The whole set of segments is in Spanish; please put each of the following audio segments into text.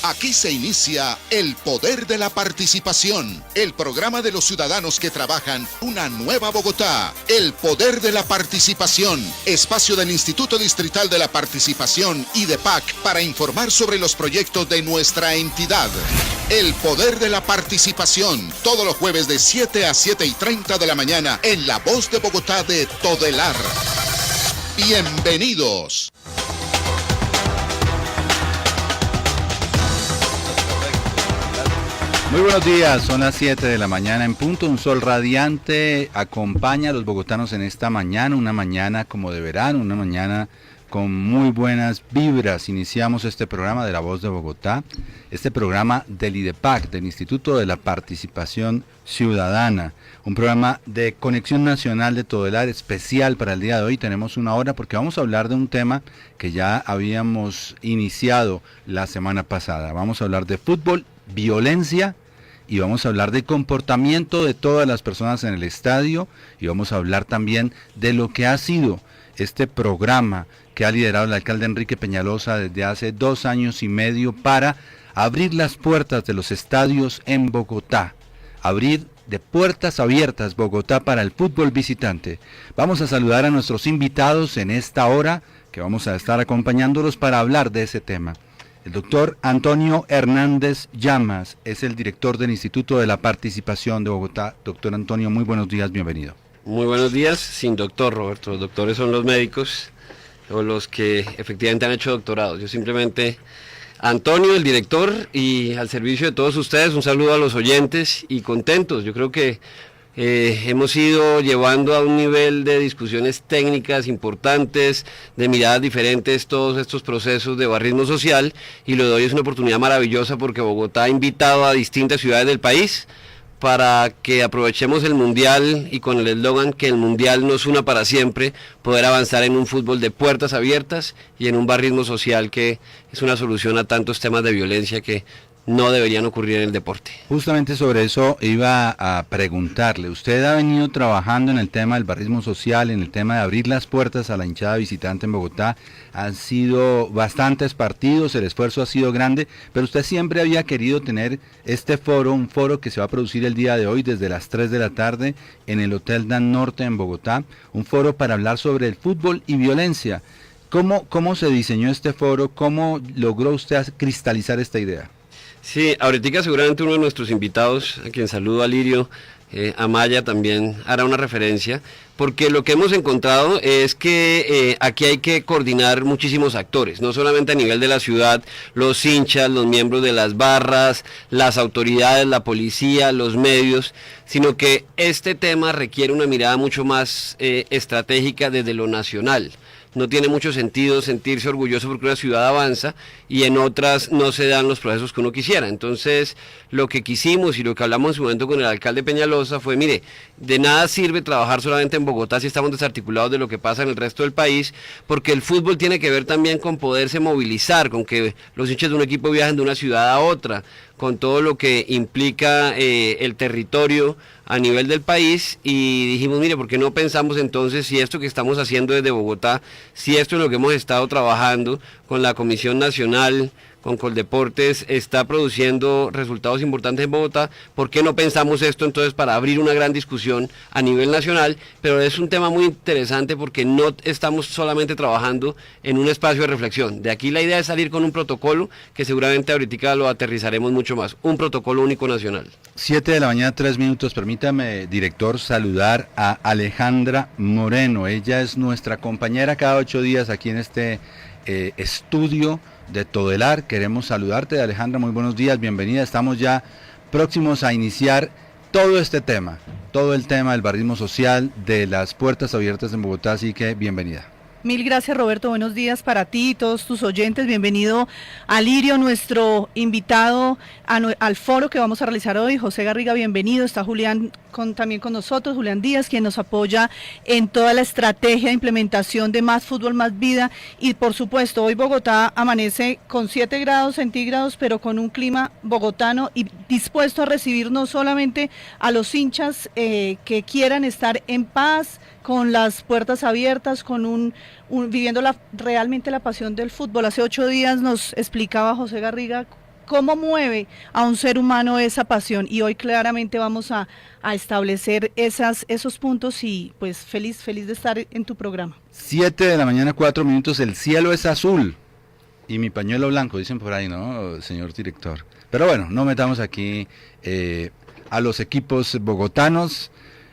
Aquí se inicia El Poder de la Participación, el programa de los ciudadanos que trabajan una nueva Bogotá. El Poder de la Participación, espacio del Instituto Distrital de la Participación y de PAC para informar sobre los proyectos de nuestra entidad. El Poder de la Participación, todos los jueves de 7 a 7:30 de la mañana en La Voz de Bogotá de Todelar. Bienvenidos. Muy buenos días, son las 7 de la mañana en punto, un sol radiante acompaña a los bogotanos en esta mañana, una mañana como de verano, una mañana con muy buenas vibras. Iniciamos este programa de La Voz de Bogotá, este programa del IDEPAC, del Instituto de la Participación Ciudadana, un programa de Conexión Nacional de Todelar especial para el día de hoy. Tenemos una hora porque vamos a hablar de un tema que ya habíamos iniciado la semana pasada. Vamos a hablar de fútbol, violencia, y vamos a hablar de comportamiento de todas las personas en el estadio, y vamos a hablar también de lo que ha sido este programa que ha liderado el alcalde Enrique Peñalosa desde hace 2 años y medio para abrir las puertas de los estadios en Bogotá, abrir de puertas abiertas Bogotá para el fútbol visitante. Vamos a saludar a nuestros invitados en esta hora, que vamos a estar acompañándolos para hablar de ese tema. El doctor Antonio Hernández Llamas es el director del Instituto de la Participación de Bogotá. Doctor Antonio, muy buenos días, bienvenido. Muy buenos días, sin doctor, Roberto. Los doctores son los médicos o los que efectivamente han hecho doctorados. Yo simplemente, Antonio, el director, y al servicio de todos ustedes, un saludo a los oyentes y contentos. Yo creo que hemos ido llevando a un nivel de discusiones técnicas importantes, de miradas diferentes, todos estos procesos de barrismo social, y lo de hoy es una oportunidad maravillosa porque Bogotá ha invitado a distintas ciudades del país para que aprovechemos el Mundial y con el eslogan que el Mundial nos una para siempre, poder avanzar en un fútbol de puertas abiertas y en un barrismo social que es una solución a tantos temas de violencia que no deberían ocurrir en el deporte. Justamente sobre eso iba a preguntarle. Usted ha venido trabajando en el tema del barrismo social, en el tema de abrir las puertas a la hinchada visitante en Bogotá. Han sido bastantes partidos, el esfuerzo ha sido grande, pero usted siempre había querido tener este foro, un foro que se va a producir el día de hoy desde las 3 de la tarde en el Hotel Dan Norte en Bogotá, un foro para hablar sobre el fútbol y violencia. ¿Cómo se diseñó este foro? ¿Cómo logró usted cristalizar esta idea? Sí, ahorita seguramente uno de nuestros invitados, a quien saludo, a Lirio Amaya, también hará una referencia, porque lo que hemos encontrado es que aquí hay que coordinar muchísimos actores, no solamente a nivel de la ciudad, los hinchas, los miembros de las barras, las autoridades, la policía, los medios, sino que este tema requiere una mirada mucho más estratégica desde lo nacional. No tiene mucho sentido sentirse orgulloso porque una ciudad avanza y en otras no se dan los procesos que uno quisiera. Entonces, lo que quisimos y lo que hablamos en su momento con el alcalde Peñalosa fue, mire, de nada sirve trabajar solamente en Bogotá si estamos desarticulados de lo que pasa en el resto del país, porque el fútbol tiene que ver también con poderse movilizar, con que los hinchas de un equipo viajen de una ciudad a otra, con todo lo que implica el territorio a nivel del país, y dijimos, mire, ¿por qué no pensamos entonces si esto que estamos haciendo desde Bogotá, si esto es lo que hemos estado trabajando con la Comisión Nacional, con Coldeportes, está produciendo resultados importantes en Bogotá? ¿Por qué no pensamos esto entonces para abrir una gran discusión a nivel nacional? Pero es un tema muy interesante porque no estamos solamente trabajando en un espacio de reflexión. De aquí la idea es salir con un protocolo que seguramente ahorita lo aterrizaremos mucho más, un protocolo único nacional. 7 de la mañana, 3 minutos. Permítame, director, saludar a Alejandra Moreno. Ella es nuestra compañera cada 8 días aquí en este estudio de Todelar. Queremos saludarte, Alejandra, muy buenos días, bienvenida. Estamos ya próximos a iniciar todo este tema, todo el tema del barrismo social, de las puertas abiertas en Bogotá, así que bienvenida. Mil gracias, Roberto, buenos días para ti y todos tus oyentes. Bienvenido a Lirio, nuestro invitado al foro que vamos a realizar hoy. José Garriga, bienvenido. Está Julián también con nosotros, Julián Díaz, quien nos apoya en toda la estrategia de implementación de Más Fútbol, Más Vida. Y por supuesto, hoy Bogotá amanece con 7 grados centígrados, pero con un clima bogotano y dispuesto a recibir no solamente a los hinchas que quieran estar en paz, con las puertas abiertas, con viviendo realmente la pasión del fútbol. Hace 8 días nos explicaba José Garriga cómo mueve a un ser humano esa pasión, y hoy claramente vamos a establecer esos puntos, y pues feliz de estar en tu programa. 7 de la mañana, 4 minutos, el cielo es azul y mi pañuelo blanco, dicen por ahí, ¿no, señor director? Pero bueno, no metamos aquí a los equipos bogotanos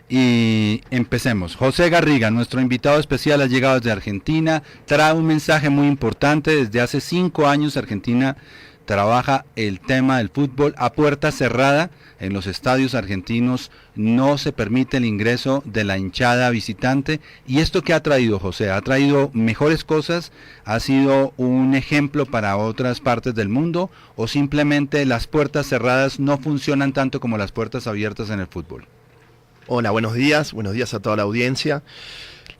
y empecemos. José Garriga, nuestro invitado especial, ha llegado desde Argentina, trae un mensaje muy importante. Desde hace 5 años Argentina trabaja el tema del fútbol a puerta cerrada. En los estadios argentinos no se permite el ingreso de la hinchada visitante. ¿Y esto qué ha traído, José? ¿Ha traído mejores cosas? ¿Ha sido un ejemplo para otras partes del mundo? ¿O simplemente las puertas cerradas no funcionan tanto como las puertas abiertas en el fútbol? Hola, buenos días a toda la audiencia.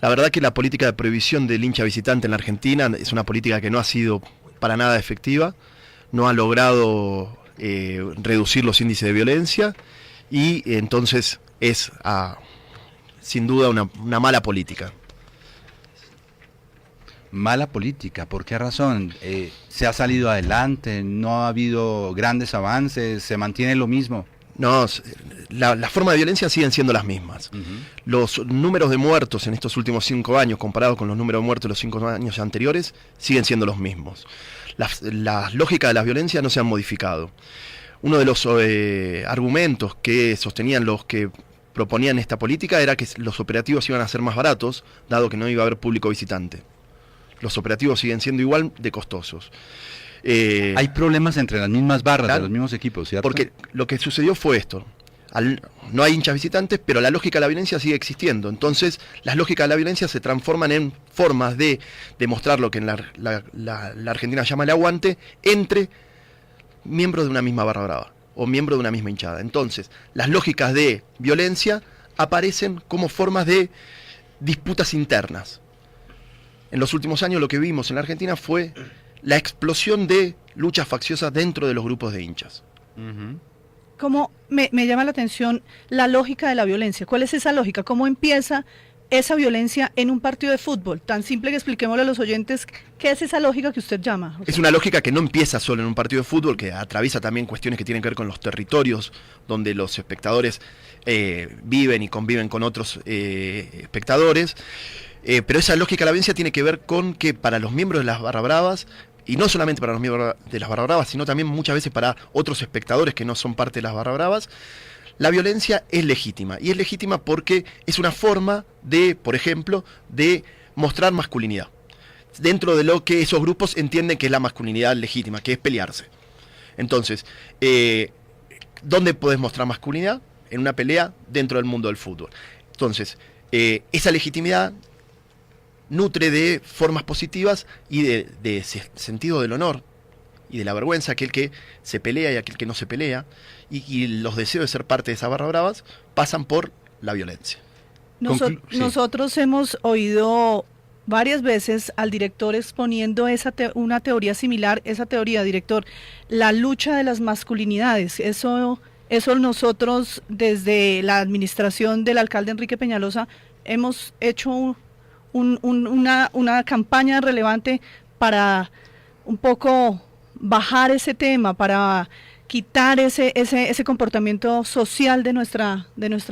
La verdad que la política de prohibición del hincha visitante en la Argentina es una política que no ha sido para nada efectiva, no ha logrado reducir los índices de violencia, y entonces es sin duda una mala política. Mala política, ¿por qué razón? ¿Se ha salido adelante? ¿No ha habido grandes avances? ¿Se mantiene lo mismo? No, las formas de violencia siguen siendo las mismas. Uh-huh. Los números de muertos en estos últimos 5 años, comparados con los números de muertos de los 5 años anteriores, siguen siendo los mismos. Las lógicas de la violencia no se han modificado. Uno de los argumentos que sostenían los que proponían esta política era que los operativos iban a ser más baratos, dado que no iba a haber público visitante. Los operativos siguen siendo igual de costosos. Hay problemas entre las mismas barras, claro, de los mismos equipos, ¿cierto? Porque lo que sucedió fue esto. No hay hinchas visitantes, pero la lógica de la violencia sigue existiendo. Entonces, las lógicas de la violencia se transforman en formas de demostrar lo que en la Argentina llama el aguante entre miembros de una misma barra brava o miembros de una misma hinchada. Entonces, las lógicas de violencia aparecen como formas de disputas internas. En los últimos años lo que vimos en la Argentina fue la explosión de luchas facciosas dentro de los grupos de hinchas. Uh-huh. ¿Cómo me llama la atención la lógica de la violencia? ¿Cuál es esa lógica? ¿Cómo empieza esa violencia en un partido de fútbol? Tan simple que expliquémosle a los oyentes qué es esa lógica que usted llama. José. Es una lógica que no empieza solo en un partido de fútbol, que atraviesa también cuestiones que tienen que ver con los territorios donde los espectadores viven y conviven con otros espectadores. Pero esa lógica de la violencia tiene que ver con que para los miembros de las barras bravas, y no solamente para los miembros de las barras bravas, sino también muchas veces para otros espectadores que no son parte de las barras bravas, la violencia es legítima. Y es legítima porque es una forma de, por ejemplo, de mostrar masculinidad. Dentro de lo que esos grupos entienden que es la masculinidad legítima, que es pelearse. Entonces, ¿dónde podés mostrar masculinidad? En una pelea dentro del mundo del fútbol. Entonces, esa legitimidad nutre de formas positivas y de ese sentido del honor y de la vergüenza, aquel que se pelea y aquel que no se pelea, y los deseos de ser parte de esas barras bravas pasan por la violencia. Sí. Nosotros hemos oído varias veces al director exponiendo una teoría similar, esa teoría, director, la lucha de las masculinidades. Eso nosotros desde la administración del alcalde Enrique Peñalosa hemos hecho una campaña relevante para un poco bajar ese tema, para quitar ese comportamiento social de nuestra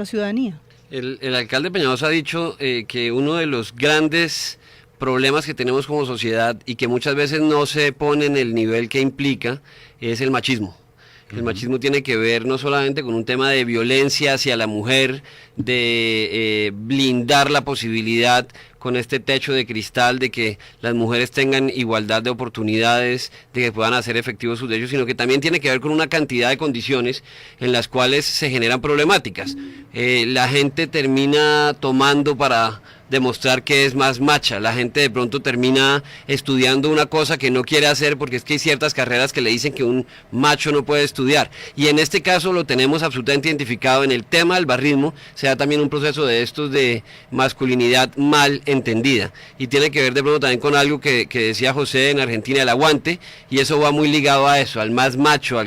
ciudadanía. El alcalde Peñalosa ha dicho que uno de los grandes problemas que tenemos como sociedad y que muchas veces no se pone en el nivel que implica es el machismo. El machismo tiene que ver no solamente con un tema de violencia hacia la mujer, de blindar la posibilidad con este techo de cristal de que las mujeres tengan igualdad de oportunidades, de que puedan hacer efectivos sus derechos, sino que también tiene que ver con una cantidad de condiciones en las cuales se generan problemáticas. La gente termina tomando para demostrar que es más macha, la gente de pronto termina estudiando una cosa que no quiere hacer porque es que hay ciertas carreras que le dicen que un macho no puede estudiar, y en este caso lo tenemos absolutamente identificado. En el tema del barrismo se da también un proceso de estos de masculinidad mal entendida, y tiene que ver de pronto también con algo que decía José en Argentina, el aguante, y eso va muy ligado a eso, al más macho,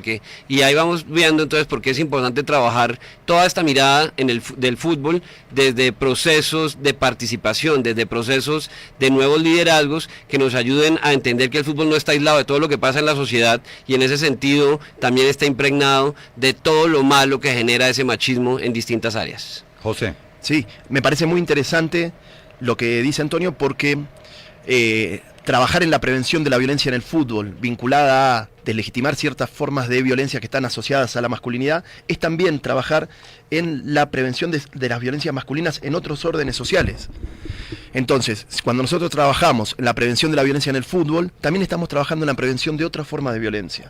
y ahí vamos viendo entonces por qué es importante trabajar toda esta mirada del fútbol desde procesos de participación participación, desde procesos de nuevos liderazgos que nos ayuden a entender que el fútbol no está aislado de todo lo que pasa en la sociedad y en ese sentido también está impregnado de todo lo malo que genera ese machismo en distintas áreas. José. Sí, me parece muy interesante lo que dice Antonio porque trabajar en la prevención de la violencia en el fútbol, vinculada a deslegitimar ciertas formas de violencia que están asociadas a la masculinidad, es también trabajar en la prevención de las violencias masculinas en otros órdenes sociales. Entonces, cuando nosotros trabajamos en la prevención de la violencia en el fútbol, también estamos trabajando en la prevención de otras formas de violencia.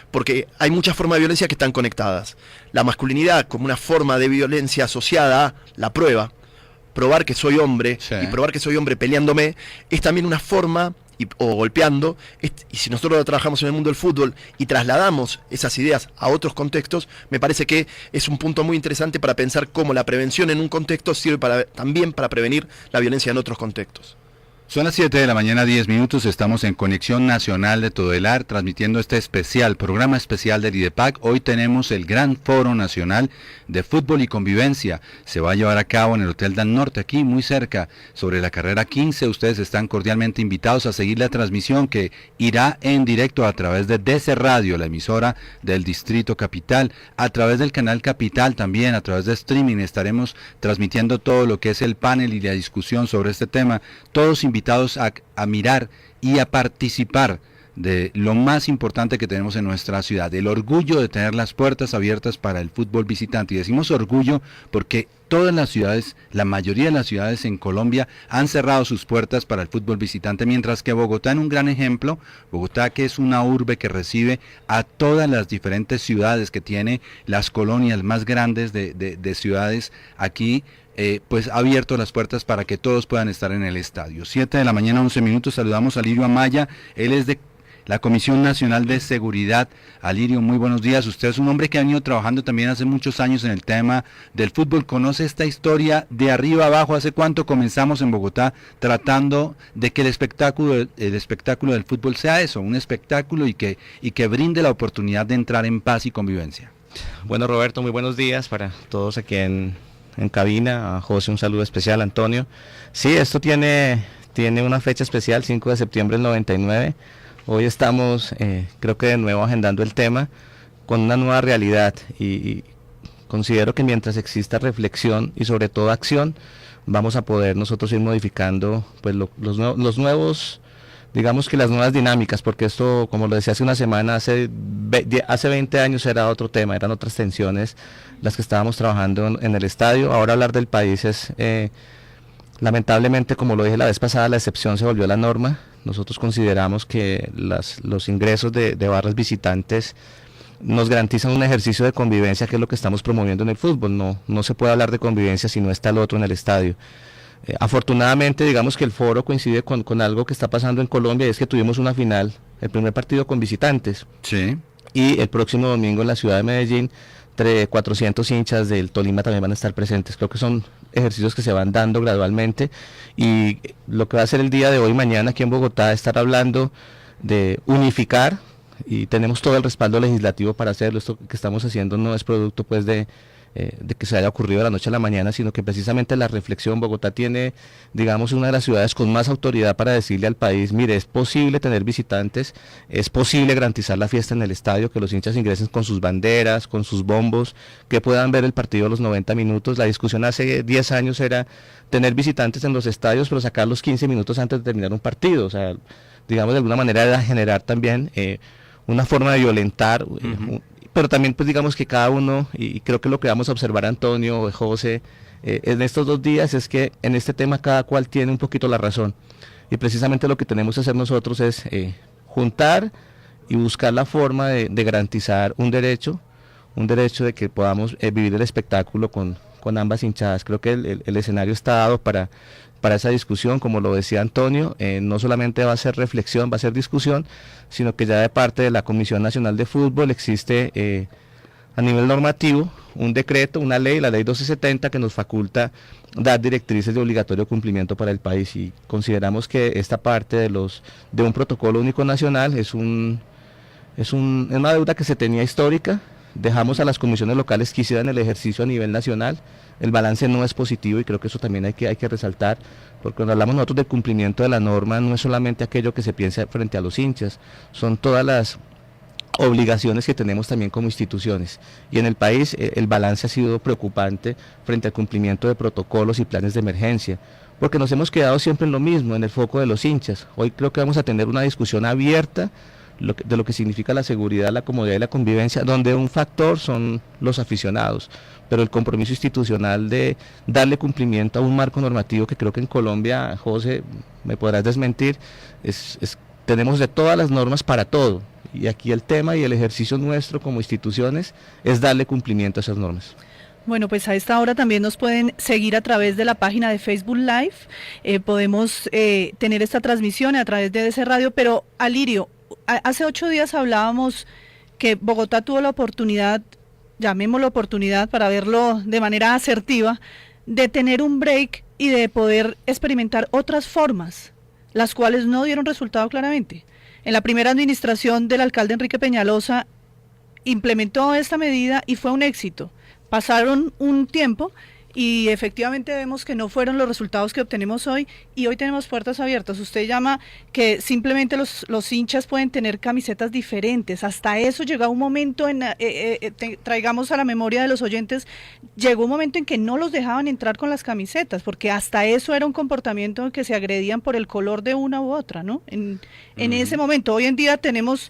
Porque hay muchas formas de violencia que están conectadas. La masculinidad como una forma de violencia asociada a la prueba, probar que soy hombre, sí, y probar que soy hombre peleándome, es también una forma, o golpeando, y si nosotros lo trabajamos en el mundo del fútbol y trasladamos esas ideas a otros contextos, me parece que es un punto muy interesante para pensar cómo la prevención en un contexto sirve también para prevenir la violencia en otros contextos. Son las 7 de la mañana, 10 minutos, estamos en Conexión Nacional de Todelar, transmitiendo este programa especial del IDEPAC. Hoy tenemos el Gran Foro Nacional de Fútbol y Convivencia. Se va a llevar a cabo en el Hotel Dan Norte, aquí muy cerca, sobre la carrera 15. Ustedes están cordialmente invitados a seguir la transmisión que irá en directo a través de DC Radio, la emisora del Distrito Capital, a través del canal Capital también, a través de streaming. Estaremos transmitiendo todo lo que es el panel y la discusión sobre este tema. Todos invitados a mirar y a participar de lo más importante que tenemos en nuestra ciudad, el orgullo de tener las puertas abiertas para el fútbol visitante. Y decimos orgullo porque todas las ciudades, la mayoría de las ciudades en Colombia han cerrado sus puertas para el fútbol visitante, mientras que Bogotá, en un gran ejemplo, Bogotá, que es una urbe que recibe a todas las diferentes ciudades, que tiene las colonias más grandes de ciudades aquí, pues ha abierto las puertas para que todos puedan estar en el estadio. 7 de la mañana, 11 minutos, saludamos a Lirio Amaya, él es de la Comisión Nacional de Seguridad. Alirio, muy buenos días. Usted es un hombre que ha venido trabajando también hace muchos años en el tema del fútbol. ¿Conoce esta historia de arriba abajo? ¿Hace cuánto comenzamos en Bogotá tratando de que el espectáculo del fútbol sea eso, un espectáculo y que brinde la oportunidad de entrar en paz y convivencia? Bueno, Roberto, muy buenos días para todos aquí en cabina. A José un saludo especial, Antonio. Sí, esto tiene una fecha especial, 5 de septiembre del 99. Hoy estamos, creo que de nuevo agendando el tema con una nueva realidad y considero que mientras exista reflexión y sobre todo acción, vamos a poder nosotros ir modificando pues los nuevos, digamos que las nuevas dinámicas, porque esto, como lo decía hace una semana, hace 20 años era otro tema, eran otras tensiones las que estábamos trabajando en el estadio. Ahora hablar del país es, lamentablemente, como lo dije la vez pasada, la excepción se volvió la norma. Nosotros consideramos que los ingresos de barras visitantes nos garantizan un ejercicio de convivencia, que es lo que estamos promoviendo en el fútbol. No se puede hablar de convivencia si no está el otro en el estadio. Afortunadamente, digamos que el foro coincide con algo que está pasando en Colombia, y es que tuvimos una final, el primer partido con visitantes. Sí. Y el próximo domingo en la ciudad de Medellín, 400 hinchas del Tolima también van a estar presentes. Creo que son ejercicios que se van dando gradualmente, y lo que va a ser el día de hoy, mañana aquí en Bogotá, estar hablando de unificar, y tenemos todo el respaldo legislativo para hacerlo. Esto que estamos haciendo no es producto pues de que se haya ocurrido de la noche a la mañana, sino que precisamente la reflexión. Bogotá tiene, digamos, una de las ciudades con más autoridad para decirle al país: mire, es posible tener visitantes, es posible garantizar la fiesta en el estadio, que los hinchas ingresen con sus banderas, con sus bombos, que puedan ver el partido a los 90 minutos. La discusión hace 10 años era tener visitantes en los estadios, pero sacarlos 15 minutos antes de terminar un partido. O sea, digamos, de alguna manera era generar también una forma de violentar, pero también pues digamos que cada uno, y creo que lo que vamos a observar, Antonio, José, en estos 2 días, es que en este tema cada cual tiene un poquito la razón, y precisamente lo que tenemos que hacer nosotros es juntar y buscar la forma de garantizar un derecho de que podamos vivir el espectáculo con ambas hinchadas. Creo que el escenario está dado para esa discusión. Como lo decía Antonio, no solamente va a ser reflexión, va a ser discusión, sino que ya de parte de la Comisión Nacional de Fútbol existe a nivel normativo un decreto, una ley, la ley 1270, que nos faculta dar directrices de obligatorio cumplimiento para el país, y consideramos que esta parte de un protocolo único nacional es una deuda que se tenía histórica, dejamos a las comisiones locales que hicieran el ejercicio a nivel nacional. El balance no es positivo y creo que eso también hay que resaltar, porque cuando hablamos nosotros del cumplimiento de la norma no es solamente aquello que se piensa frente a los hinchas, son todas las obligaciones que tenemos también como instituciones, y en el país el balance ha sido preocupante frente al cumplimiento de protocolos y planes de emergencia, porque nos hemos quedado siempre en lo mismo, en el foco de los hinchas. Hoy creo que vamos a tener una discusión abierta de lo que significa la seguridad, la comodidad y la convivencia, donde un factor son los aficionados, pero el compromiso institucional de darle cumplimiento a un marco normativo que creo que en Colombia, José, me podrás desmentir, tenemos de todas las normas para todo, y aquí el tema y el ejercicio nuestro como instituciones es darle cumplimiento a esas normas. Bueno, pues a esta hora también nos pueden seguir a través de la página de Facebook Live, podemos tener esta transmisión a través de DC Radio, pero Alirio, hace 8 días hablábamos que Bogotá tuvo la oportunidad, llamémoslo oportunidad para verlo de manera asertiva, de tener un break y de poder experimentar otras formas, las cuales no dieron resultado claramente. En la primera administración del alcalde Enrique Peñalosa implementó esta medida y fue un éxito. Pasaron un tiempo y efectivamente vemos que no fueron los resultados que obtenemos hoy, y hoy tenemos puertas abiertas. Usted llama que simplemente los hinchas pueden tener camisetas diferentes. Hasta eso llegó un momento, traigamos a la memoria de los oyentes, llegó un momento en que no los dejaban entrar con las camisetas, porque hasta eso era un comportamiento en que se agredían por el color de una u otra, ¿no? En ese momento. Hoy en día tenemos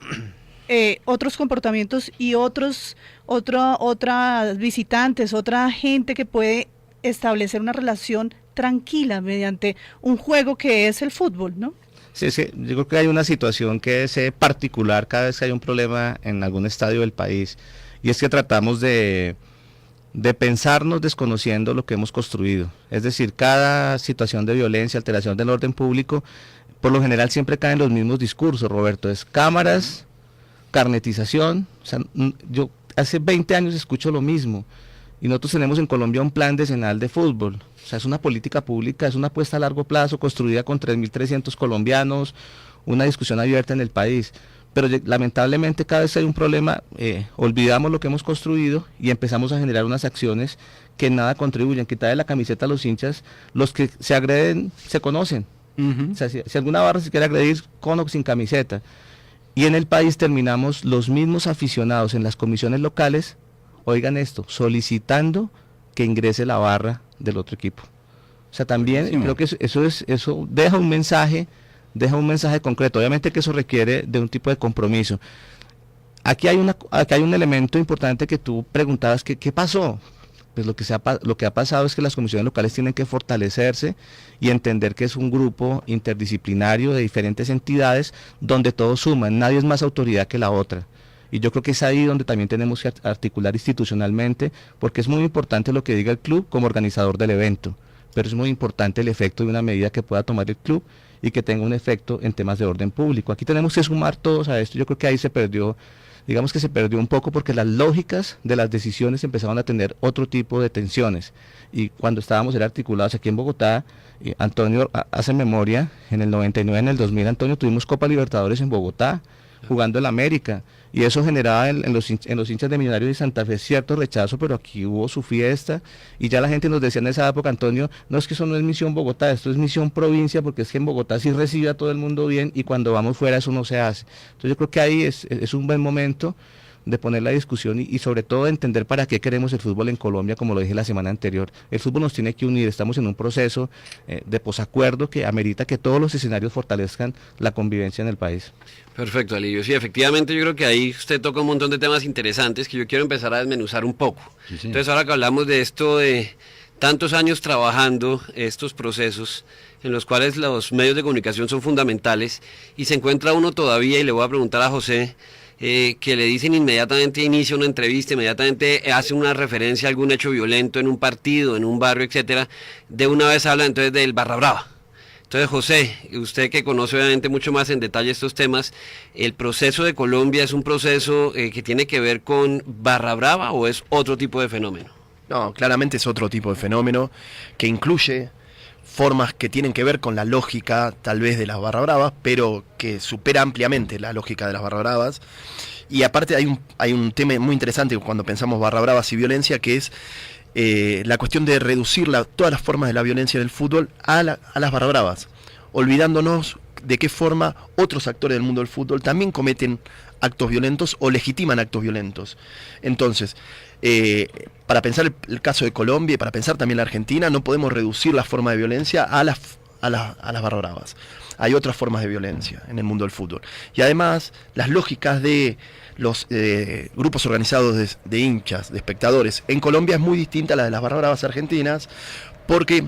otros comportamientos y otras visitantes, otra gente que puede establecer una relación tranquila mediante un juego que es el fútbol, ¿no? Sí, yo creo que hay una situación que es particular cada vez que hay un problema en algún estadio del país, y es que tratamos de pensarnos desconociendo lo que hemos construido. Es decir, cada situación de violencia, alteración del orden público, por lo general siempre caen los mismos discursos, Roberto, es cámaras, carnetización. O sea, yo hace 20 años escucho lo mismo, y nosotros tenemos en Colombia un plan decenal de fútbol. O sea, es una política pública, es una apuesta a largo plazo construida con 3.300 colombianos, una discusión abierta en el país, pero lamentablemente cada vez que hay un problema olvidamos lo que hemos construido y empezamos a generar unas acciones que nada contribuyen. Quitarle la camiseta a los hinchas, los que se agreden se conocen. O sea, si alguna barra se quiere agredir con o sin camiseta, y en el país terminamos los mismos aficionados en las comisiones locales, oigan esto, solicitando que ingrese la barra del otro equipo. O sea, también creo que eso deja un mensaje concreto. Obviamente que eso requiere de un tipo de compromiso. Aquí hay un elemento importante que tú preguntabas, ¿qué pasó? Pues lo que ha pasado es que las comisiones locales tienen que fortalecerse y entender que es un grupo interdisciplinario de diferentes entidades donde todos suman, nadie es más autoridad que la otra. Y yo creo que es ahí donde también tenemos que articular institucionalmente, porque es muy importante lo que diga el club como organizador del evento, pero es muy importante el efecto de una medida que pueda tomar el club y que tenga un efecto en temas de orden público. Aquí tenemos que sumar todos a esto. Yo creo que ahí se perdió un poco, porque las lógicas de las decisiones empezaron a tener otro tipo de tensiones, y cuando estábamos articulados aquí en Bogotá, Antonio hace memoria, en el 99, en el 2000, Antonio, tuvimos Copa Libertadores en Bogotá, jugando en la América, y eso generaba en los hinchas de Millonarios y Santa Fe cierto rechazo, pero aquí hubo su fiesta, y ya la gente nos decía en esa época, Antonio, no, es que eso no es misión Bogotá, esto es misión provincia, porque es que en Bogotá sí recibe a todo el mundo bien, y cuando vamos fuera eso no se hace. Entonces yo creo que ahí es un buen momento de poner la discusión y sobre todo de entender para qué queremos el fútbol en Colombia, como lo dije la semana anterior. El fútbol nos tiene que unir, estamos en un proceso de posacuerdo que amerita que todos los escenarios fortalezcan la convivencia en el país. Perfecto, Alirio. Sí, efectivamente yo creo que ahí usted toca un montón de temas interesantes que yo quiero empezar a desmenuzar un poco. Sí, sí. Entonces ahora que hablamos de esto de tantos años trabajando estos procesos en los cuales los medios de comunicación son fundamentales, y se encuentra uno todavía, y le voy a preguntar a José, que le dicen inmediatamente, inicia una entrevista, inmediatamente hace una referencia a algún hecho violento en un partido, en un barrio, etcétera, de una vez habla entonces del Barra Brava. Entonces, José, usted que conoce obviamente mucho más en detalle estos temas, ¿el proceso de Colombia es un proceso que tiene que ver con Barra Brava o es otro tipo de fenómeno? No, claramente es otro tipo de fenómeno que incluye formas que tienen que ver con la lógica tal vez de las barra bravas, pero que supera ampliamente la lógica de las barra bravas, Y aparte hay un tema muy interesante cuando pensamos barra bravas y violencia, que es la cuestión de reducir todas las formas de la violencia del fútbol a las barra bravas, olvidándonos de qué forma otros actores del mundo del fútbol también cometen actos violentos o legitiman actos violentos. Entonces, para pensar el caso de Colombia y para pensar también la Argentina, no podemos reducir la forma de violencia a las barra bravas. Hay otras formas de violencia en el mundo del fútbol. Y además, las lógicas de los grupos organizados de hinchas, de espectadores, en Colombia es muy distinta a la de las barra bravas argentinas, porque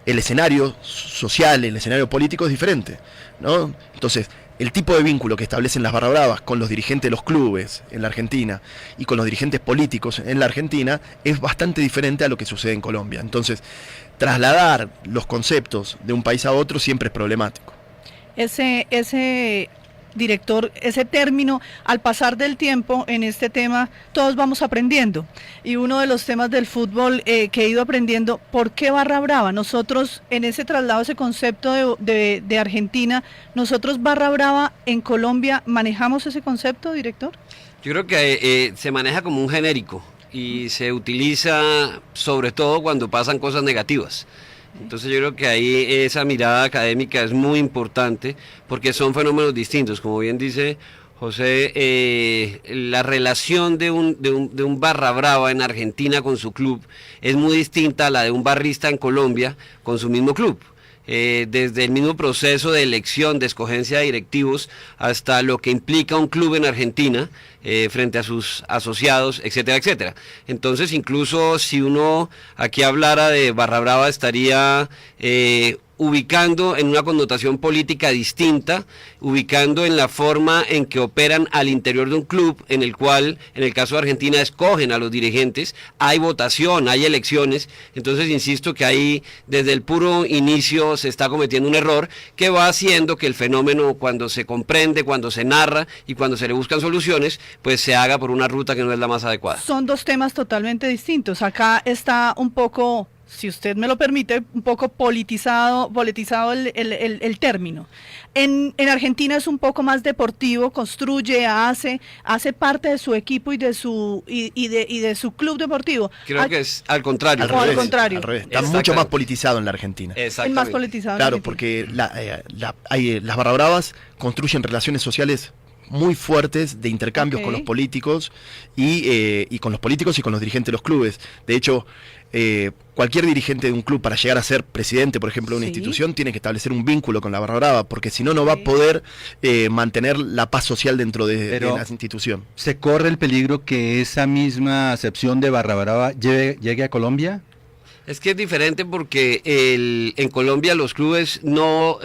el escenario social, el escenario político es diferente, ¿no? Entonces, el tipo de vínculo que establecen las barra bravas con los dirigentes de los clubes en la Argentina y con los dirigentes políticos en la Argentina es bastante diferente a lo que sucede en Colombia. Entonces, trasladar los conceptos de un país a otro siempre es problemático. Ese director, ese término, al pasar del tiempo en este tema, todos vamos aprendiendo. Y uno de los temas del fútbol que he ido aprendiendo, ¿por qué barra brava? Nosotros, en ese traslado, ese concepto de Argentina, nosotros barra brava en Colombia, ¿manejamos ese concepto, director? Yo creo que se maneja como un genérico y se utiliza sobre todo cuando pasan cosas negativas. Entonces yo creo que ahí esa mirada académica es muy importante porque son fenómenos distintos. Como bien dice José, la relación de un barra brava en Argentina con su club es muy distinta a la de un barrista en Colombia con su mismo club. Desde el mismo proceso de elección, de escogencia de directivos, hasta lo que implica un club en Argentina frente a sus asociados, etcétera, etcétera. Entonces, incluso si uno aquí hablara de barra brava, estaría ubicando en una connotación política distinta, ubicando en la forma en que operan al interior de un club, en el cual, en el caso de Argentina, escogen a los dirigentes, hay votación, hay elecciones. Entonces insisto que ahí desde el puro inicio se está cometiendo un error que va haciendo que el fenómeno, cuando se comprende, cuando se narra y cuando se le buscan soluciones, pues se haga por una ruta que no es la más adecuada. Son dos temas totalmente distintos. Acá está un poco, si usted me lo permite, un poco politizado el término. En Argentina es un poco más deportivo, construye, hace parte de su equipo y de su club deportivo. Creo que es al contrario. Al contrario. Está mucho más politizado en la Argentina. Es más politizado. Claro, porque las barra bravas construyen relaciones sociales muy fuertes de intercambios con los políticos y con los políticos y con los dirigentes de los clubes. De hecho, cualquier dirigente de un club, para llegar a ser presidente, por ejemplo, de una institución, tiene que establecer un vínculo con la barra brava, porque si no, no va a poder mantener la paz social dentro de la institución. ¿Se corre el peligro que esa misma acepción de barra brava llegue a Colombia? Es que es diferente porque en Colombia los clubes no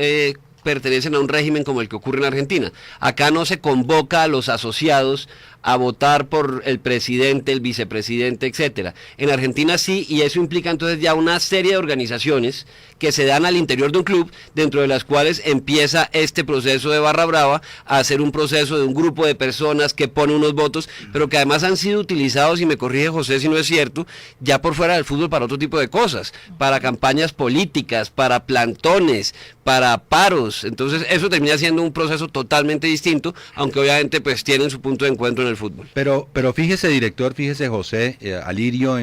pertenecen a un régimen como el que ocurre en Argentina. Acá no se convoca a los asociados a votar por el presidente, el vicepresidente, etcétera. En Argentina sí, y eso implica entonces ya una serie de organizaciones que se dan al interior de un club, dentro de las cuales empieza este proceso de barra brava a ser un proceso de un grupo de personas que pone unos votos, pero que además han sido utilizados, y me corrige José si no es cierto, ya por fuera del fútbol para otro tipo de cosas, para campañas políticas, para plantones, para paros. Entonces eso termina siendo un proceso totalmente distinto, aunque obviamente pues tienen su punto de encuentro en el fútbol. Pero fíjese, director, fíjese José, Alirio,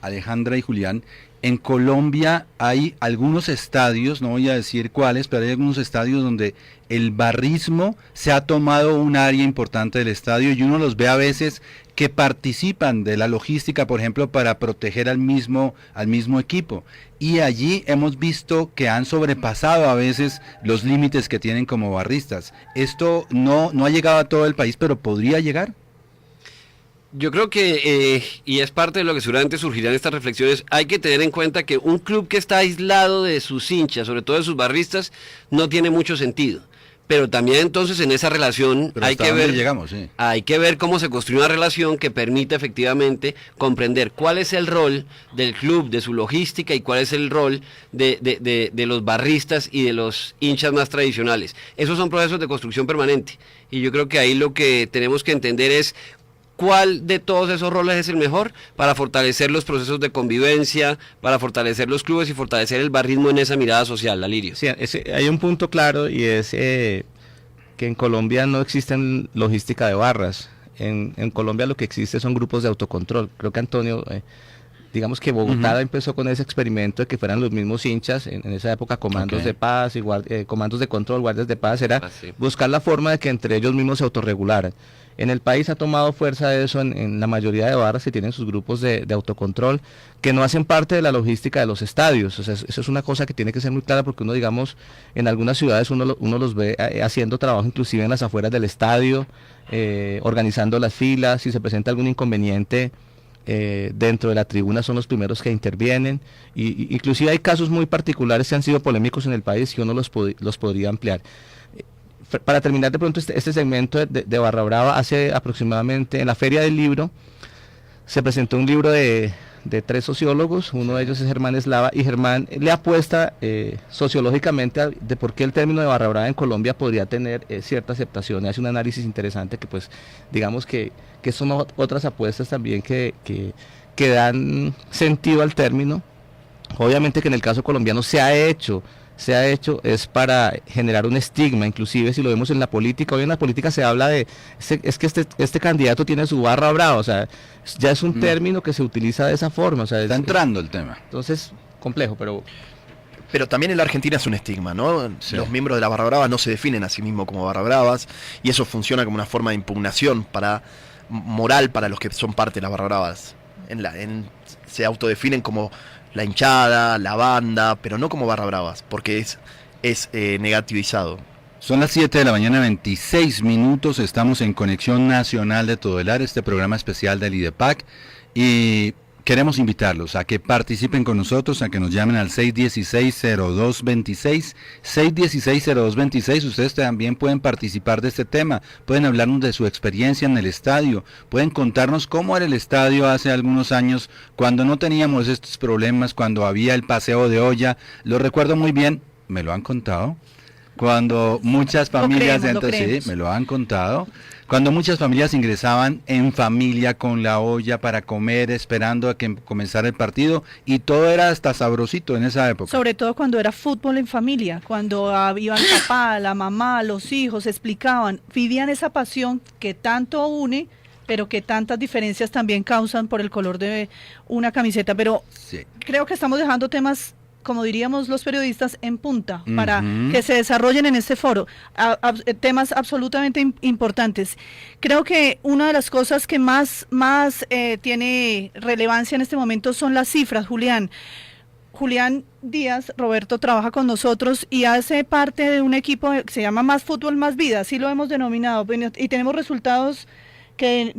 Alejandra y Julián, en Colombia hay algunos estadios, no voy a decir cuáles, pero hay algunos estadios donde el barrismo se ha tomado un área importante del estadio y uno los ve a veces que participan de la logística, por ejemplo, para proteger al mismo equipo. Y allí hemos visto que han sobrepasado a veces los límites que tienen como barristas. Esto no ha llegado a todo el país, pero ¿podría llegar? Yo creo que, y es parte de lo que seguramente surgirán estas reflexiones, hay que tener en cuenta que un club que está aislado de sus hinchas, sobre todo de sus barristas, no tiene mucho sentido. Pero también entonces en esa relación hay que ver cómo se construye una relación que permita efectivamente comprender cuál es el rol del club, de su logística, y cuál es el rol de los barristas y de los hinchas más tradicionales. Esos son procesos de construcción permanente, y yo creo que ahí lo que tenemos que entender es cuál de todos esos roles es el mejor para fortalecer los procesos de convivencia, para fortalecer los clubes y fortalecer el barrismo en esa mirada social, Alirio. Sí, hay un punto claro, y es que en Colombia no existen logística de barras. En Colombia lo que existe son grupos de autocontrol. Creo que Antonio, digamos que Bogotá empezó con ese experimento de que fueran los mismos hinchas, en esa época comandos de paz, y comandos de control, guardias de paz, era buscar la forma de que entre ellos mismos se autorregularan. En el país ha tomado fuerza eso en la mayoría de barras que tienen sus grupos de autocontrol, que no hacen parte de la logística de los estadios. O sea, eso es una cosa que tiene que ser muy clara, porque uno, digamos, en algunas ciudades uno los ve haciendo trabajo inclusive en las afueras del estadio, organizando las filas. Si se presenta algún inconveniente dentro de la tribuna, son los primeros que intervienen, y inclusive hay casos muy particulares que han sido polémicos en el país, que uno los podría ampliar. Para terminar de pronto este segmento de Barra Brava, hace aproximadamente, en la Feria del Libro, se presentó un libro de 3 sociólogos. Uno de ellos es Germán Eslava, y Germán le apuesta sociológicamente de por qué el término de Barra Brava en Colombia podría tener cierta aceptación, y hace un análisis interesante que, pues, digamos que son otras apuestas también que dan sentido al término. Obviamente que en el caso colombiano se ha hecho es para generar un estigma. Inclusive si lo vemos en la política, hoy en la política se habla de, es que este candidato tiene su barra brava, o sea, ya es un término que se utiliza de esa forma, o sea, está entrando el tema. Entonces, complejo, Pero también en la Argentina es un estigma, ¿no? Sí. Los miembros de la Barra Brava no se definen a sí mismos como Barra Bravas, y eso funciona como una forma de impugnación moral para los que son parte de las Barra Bravas. Se autodefinen como la hinchada, la banda, pero no como Barra Bravas, porque es negativizado. Son las 7 de la mañana, 26 minutos, estamos en Conexión Nacional de Todelar, este programa especial del IDEPAC, y queremos invitarlos a que participen con nosotros, a que nos llamen al 616-0226, 616-0226. Ustedes también pueden participar de este tema, pueden hablarnos de su experiencia en el estadio, pueden contarnos cómo era el estadio hace algunos años, cuando no teníamos estos problemas, cuando había el paseo de olla. Lo recuerdo muy bien, me lo han contado, cuando muchas familias, sí, me lo han contado, cuando muchas familias ingresaban en familia con la olla para comer, esperando a que comenzara el partido, y todo era hasta sabrosito en esa época. Sobre todo cuando era fútbol en familia, cuando iban el papá, la mamá, los hijos, explicaban, vivían esa pasión que tanto une, pero que tantas diferencias también causan por el color de una camiseta. Pero sí, creo que estamos dejando temas, como diríamos los periodistas, en punta, para que se desarrollen en este foro, temas absolutamente importantes. Creo que una de las cosas que más tiene relevancia en este momento son las cifras, Julián. Julián Díaz, Roberto, trabaja con nosotros y hace parte de un equipo que se llama Más Fútbol, Más Vida, así lo hemos denominado, y tenemos resultados que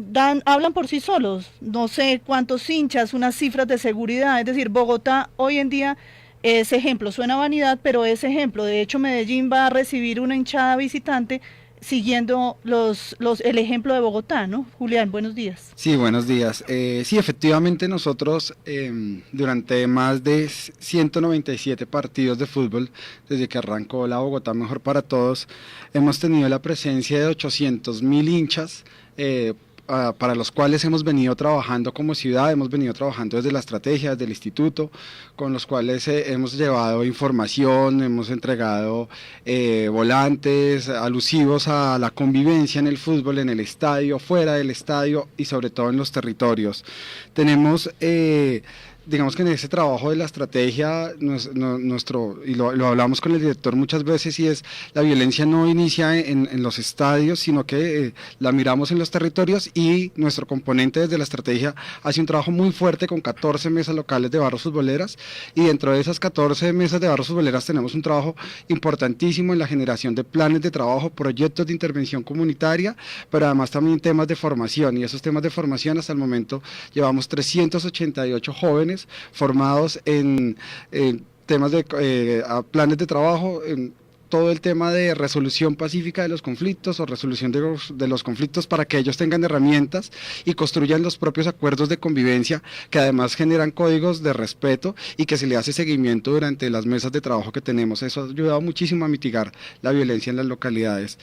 hablan por sí solos. No sé cuántos hinchas, unas cifras de seguridad, es decir, Bogotá hoy en día es ejemplo, suena vanidad, pero es ejemplo. De hecho, Medellín va a recibir una hinchada visitante siguiendo el ejemplo de Bogotá, ¿no? Julián, buenos días. Sí, buenos días. Sí, efectivamente nosotros durante más de 197 partidos de fútbol, desde que arrancó la Bogotá Mejor para Todos, hemos tenido la presencia de 800.000 hinchas, para los cuales hemos venido trabajando como ciudad, hemos venido trabajando desde la estrategia, desde el instituto, con los cuales hemos llevado información, hemos entregado volantes alusivos a la convivencia en el fútbol, en el estadio, fuera del estadio y sobre todo en los territorios. Tenemos digamos que en ese trabajo de la estrategia, y lo hablamos con el director muchas veces, y es la violencia no inicia en los estadios, sino que la miramos en los territorios, y nuestro componente desde la estrategia hace un trabajo muy fuerte con 14 mesas locales de barras futboleras, y dentro de esas 14 mesas de barras futboleras tenemos un trabajo importantísimo en la generación de planes de trabajo, proyectos de intervención comunitaria, pero además también temas de formación, y esos temas de formación hasta el momento llevamos 388 jóvenes formados en temas de planes de trabajo, en todo el tema de resolución pacífica de los conflictos o resolución de los conflictos, para que ellos tengan herramientas y construyan los propios acuerdos de convivencia, que además generan códigos de respeto y que se le hace seguimiento durante las mesas de trabajo que tenemos. Eso ha ayudado muchísimo a mitigar la violencia en las localidades.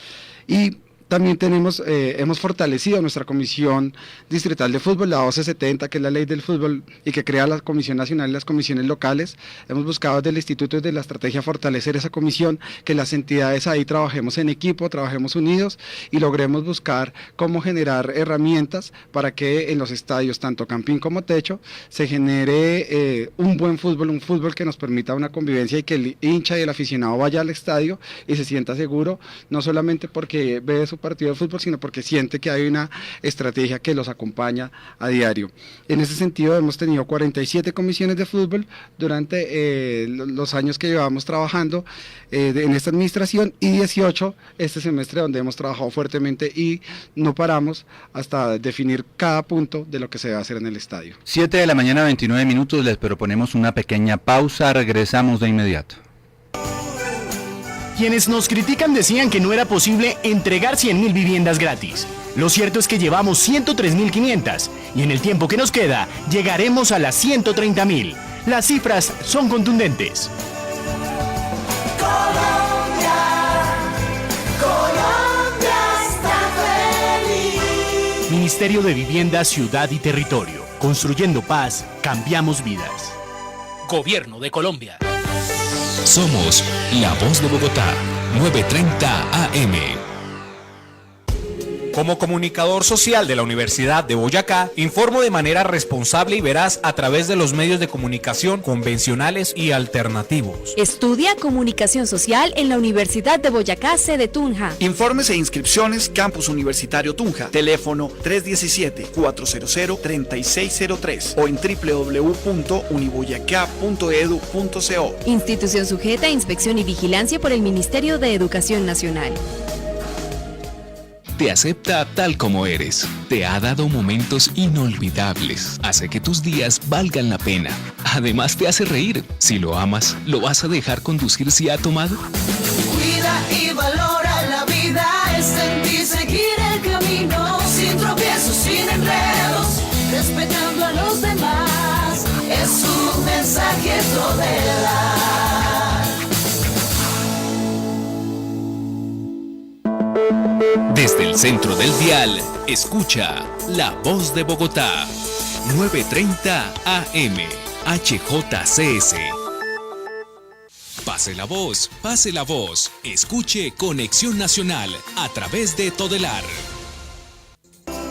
Y También hemos fortalecido nuestra Comisión Distrital de Fútbol, la 1270, que es la ley del fútbol y que crea la Comisión Nacional y las comisiones locales. Hemos buscado desde el Instituto y desde la estrategia fortalecer esa comisión, que las entidades ahí trabajemos en equipo, trabajemos unidos y logremos buscar cómo generar herramientas para que en los estadios, tanto campín como techo, se genere un buen fútbol, un fútbol que nos permita una convivencia y que el hincha y el aficionado vaya al estadio y se sienta seguro, no solamente porque ve su partido de fútbol, sino porque siente que hay una estrategia que los acompaña a diario. En ese sentido hemos tenido 47 comisiones de fútbol durante los años que llevamos trabajando en esta administración y 18 este semestre, donde hemos trabajado fuertemente y no paramos hasta definir cada punto de lo que se va a hacer en el estadio. 7 de la mañana, 29 minutos, les proponemos una pequeña pausa, regresamos de inmediato. Quienes nos critican decían que no era posible entregar 100.000 viviendas gratis. Lo cierto es que llevamos 103.500 y en el tiempo que nos queda llegaremos a las 130.000. Las cifras son contundentes. Colombia está feliz. Ministerio de Vivienda, Ciudad y Territorio. Construyendo paz, cambiamos vidas. Gobierno de Colombia. Somos La Voz de Bogotá, 9:30 AM. Como comunicador social de la Universidad de Boyacá, informo de manera responsable y veraz a través de los medios de comunicación convencionales y alternativos. Estudia Comunicación Social en la Universidad de Boyacá, sede Tunja. Informes e inscripciones Campus Universitario Tunja. Teléfono 317-400-3603 o en www.uniboyacá.edu.co. Institución sujeta a inspección y vigilancia por el Ministerio de Educación Nacional. Te acepta tal como eres. Te ha dado momentos inolvidables. Hace que tus días valgan la pena. Además te hace reír. Si lo amas, ¿lo vas a dejar conducir si ha tomado? Cuida y valora la vida. Está en ti seguir el camino. Sin tropiezos, sin enredos. Respetando a los demás. Es un mensaje todelar. Desde el centro del dial, escucha La Voz de Bogotá, 9:30 AM, HJCS. Pase la voz, escuche Conexión Nacional a través de Todelar.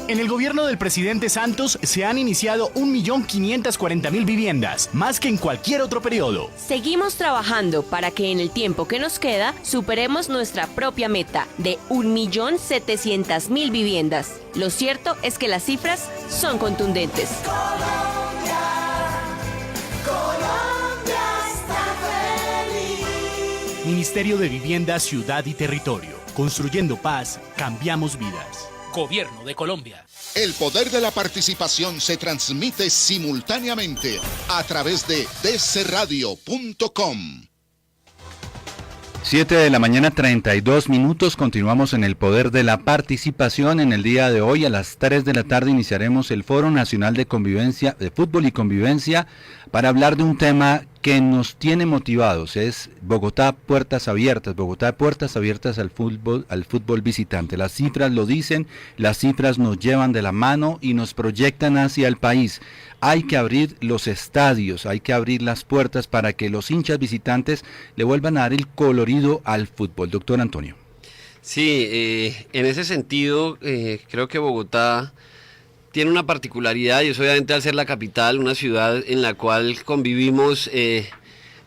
En el gobierno del presidente Santos se han iniciado 1.540.000 viviendas, más que en cualquier otro periodo. Seguimos trabajando para que en el tiempo que nos queda superemos nuestra propia meta de 1.700.000 viviendas. Lo cierto es que las cifras son contundentes. Colombia está feliz. Ministerio de Vivienda, Ciudad y Territorio. Construyendo paz, cambiamos vidas. Gobierno de Colombia. El poder de la participación se transmite simultáneamente a través de dcradio.com. 7 de la mañana, 32 minutos. Continuamos en el poder de la participación. En el día de hoy, a las 3 de la tarde, iniciaremos el Foro Nacional de Convivencia, de Fútbol y Convivencia, para hablar de un tema que nos tiene motivados. Es Bogotá puertas abiertas al fútbol visitante. Las cifras lo dicen, las cifras nos llevan de la mano y nos proyectan hacia el país. Hay que abrir los estadios, hay que abrir las puertas para que los hinchas visitantes le vuelvan a dar el colorido al fútbol. Doctor Antonio. Sí, en ese sentido, creo que Bogotá tiene una particularidad, y es obviamente al ser la capital, una ciudad en la cual convivimos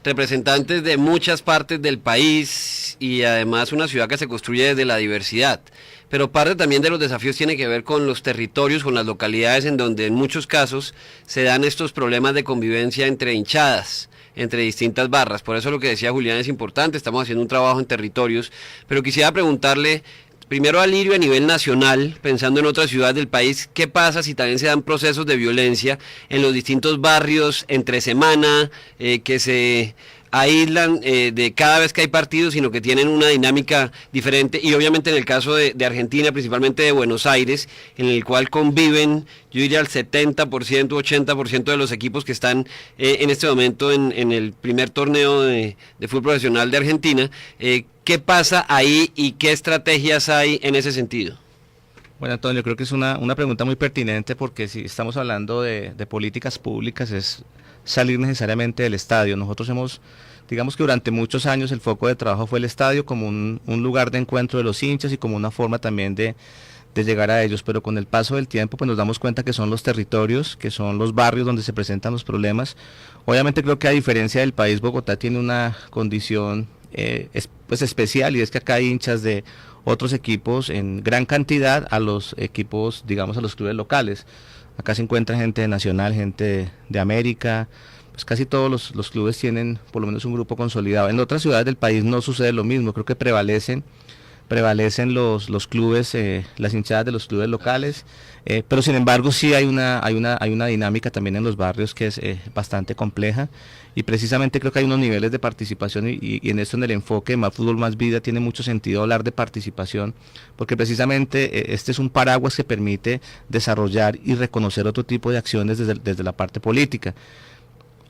representantes de muchas partes del país, y además una ciudad que se construye desde la diversidad. Pero parte también de los desafíos tiene que ver con los territorios, con las localidades en donde en muchos casos se dan estos problemas de convivencia entre hinchadas, entre distintas barras. Por eso lo que decía Julián es importante, estamos haciendo un trabajo en territorios, pero quisiera preguntarle primero a Lirio a nivel nacional, pensando en otras ciudades del país, ¿qué pasa si también se dan procesos de violencia en los distintos barrios entre semana, que se aíslan de cada vez que hay partidos, sino que tienen una dinámica diferente, y obviamente en el caso de Argentina, principalmente de Buenos Aires, en el cual conviven, yo diría el 70%, 80% de los equipos que están en este momento en el primer torneo de fútbol profesional de Argentina. ¿Qué pasa ahí y qué estrategias hay en ese sentido? Bueno, Antonio, creo que es una pregunta muy pertinente, porque si estamos hablando de políticas públicas es salir necesariamente del estadio. Nosotros digamos que durante muchos años el foco de trabajo fue el estadio como un lugar de encuentro de los hinchas y como una forma también de llegar a ellos, pero con el paso del tiempo pues nos damos cuenta que son los territorios, que son los barrios donde se presentan los problemas. Obviamente creo que a diferencia del país, Bogotá tiene una condición pues especial, y es que acá hay hinchas de otros equipos en gran cantidad a los equipos, digamos, a los clubes locales. Acá se encuentra gente de Nacional, gente de América, pues casi todos los clubes tienen por lo menos un grupo consolidado. En otras ciudades del país no sucede lo mismo, creo que prevalecen los clubes, las hinchadas de los clubes locales, pero sin embargo sí hay una dinámica también en los barrios que es bastante compleja, y precisamente creo que hay unos niveles de participación, y en esto, en el enfoque de Más Fútbol Más Vida, tiene mucho sentido hablar de participación, porque precisamente este es un paraguas que permite desarrollar y reconocer otro tipo de acciones desde la parte política.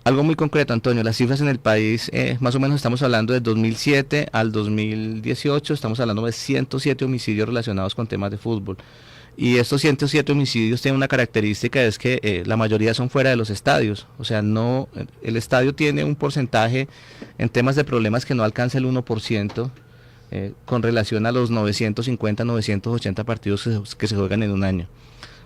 Algo muy concreto, Antonio, las cifras en el país, más o menos estamos hablando de 2007 al 2018, estamos hablando de 107 homicidios relacionados con temas de fútbol. Y estos 107 homicidios tienen una característica, es que la mayoría son fuera de los estadios. O sea, el estadio tiene un porcentaje en temas de problemas que no alcanza el 1%, con relación a los 950, 980 partidos que se juegan en un año.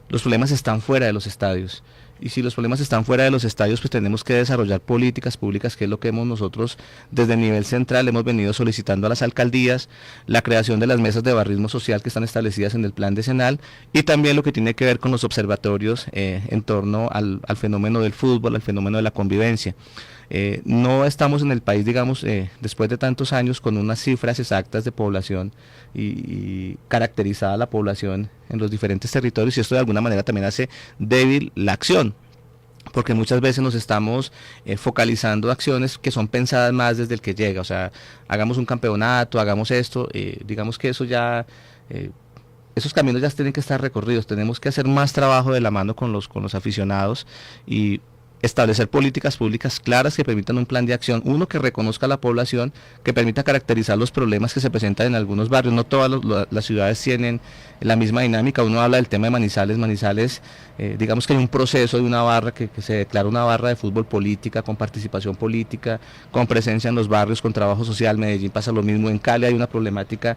Los problemas están fuera de los estadios. Y si los problemas están fuera de los estadios, pues tenemos que desarrollar políticas públicas, que es lo que nosotros desde el nivel central hemos venido solicitando a las alcaldías, la creación de las mesas de barrismo social que están establecidas en el plan decenal, y también lo que tiene que ver con los observatorios en torno al fenómeno del fútbol, al fenómeno de la convivencia. No estamos en el país, digamos, después de tantos años, con unas cifras exactas de población y caracterizada la población en los diferentes territorios, y esto de alguna manera también hace débil la acción, porque muchas veces nos estamos focalizando acciones que son pensadas más desde el que llega. O sea, hagamos un campeonato, hagamos esto, digamos que eso ya... esos caminos ya tienen que estar recorridos, tenemos que hacer más trabajo de la mano con los aficionados y establecer políticas públicas claras que permitan un plan de acción, uno que reconozca a la población, que permita caracterizar los problemas que se presentan en algunos barrios. No todas las ciudades tienen la misma dinámica. Uno habla del tema de Manizales, digamos que hay un proceso de una barra que se declara una barra de fútbol política, con participación política, con presencia en los barrios, con trabajo social. Medellín pasa lo mismo. En Cali hay una problemática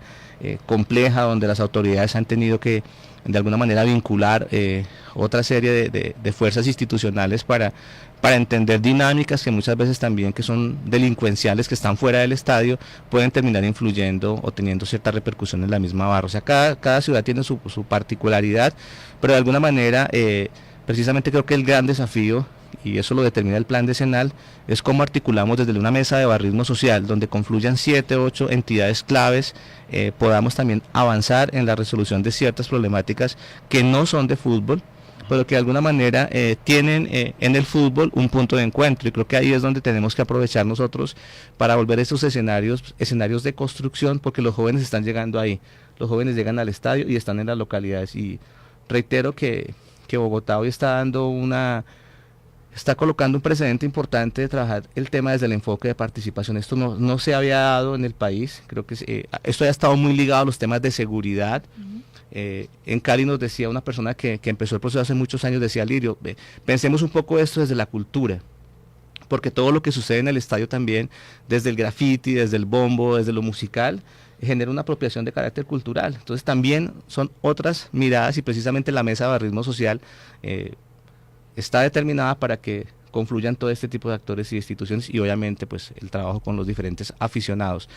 compleja, donde las autoridades han tenido que de alguna manera vincular otra serie de fuerzas institucionales para entender dinámicas que muchas veces también, que son delincuenciales, que están fuera del estadio, pueden terminar influyendo o teniendo cierta repercusión en la misma barra. O sea, cada ciudad tiene su particularidad, pero de alguna manera precisamente creo que el gran desafío, y eso lo determina el plan decenal, es cómo articulamos desde una mesa de barrismo social, donde confluyan 7, 8 entidades claves, podamos también avanzar en la resolución de ciertas problemáticas que no son de fútbol, pero que de alguna manera tienen en el fútbol un punto de encuentro, y creo que ahí es donde tenemos que aprovechar nosotros para volver estos escenarios de construcción, porque los jóvenes están llegando ahí, los jóvenes llegan al estadio y están en las localidades, y reitero que Bogotá hoy está colocando un precedente importante de trabajar el tema desde el enfoque de participación. Esto no se había dado en el país. Creo que esto ha estado muy ligado a los temas de seguridad. En Cali nos decía una persona que empezó el proceso hace muchos años, decía: Lirio, pensemos un poco esto desde la cultura, porque todo lo que sucede en el estadio también, desde el graffiti, desde el bombo, desde lo musical, genera una apropiación de carácter cultural. Entonces también son otras miradas, y precisamente la mesa de barrismo social está determinada para que confluyan todo este tipo de actores y instituciones, y obviamente pues el trabajo con los diferentes aficionados.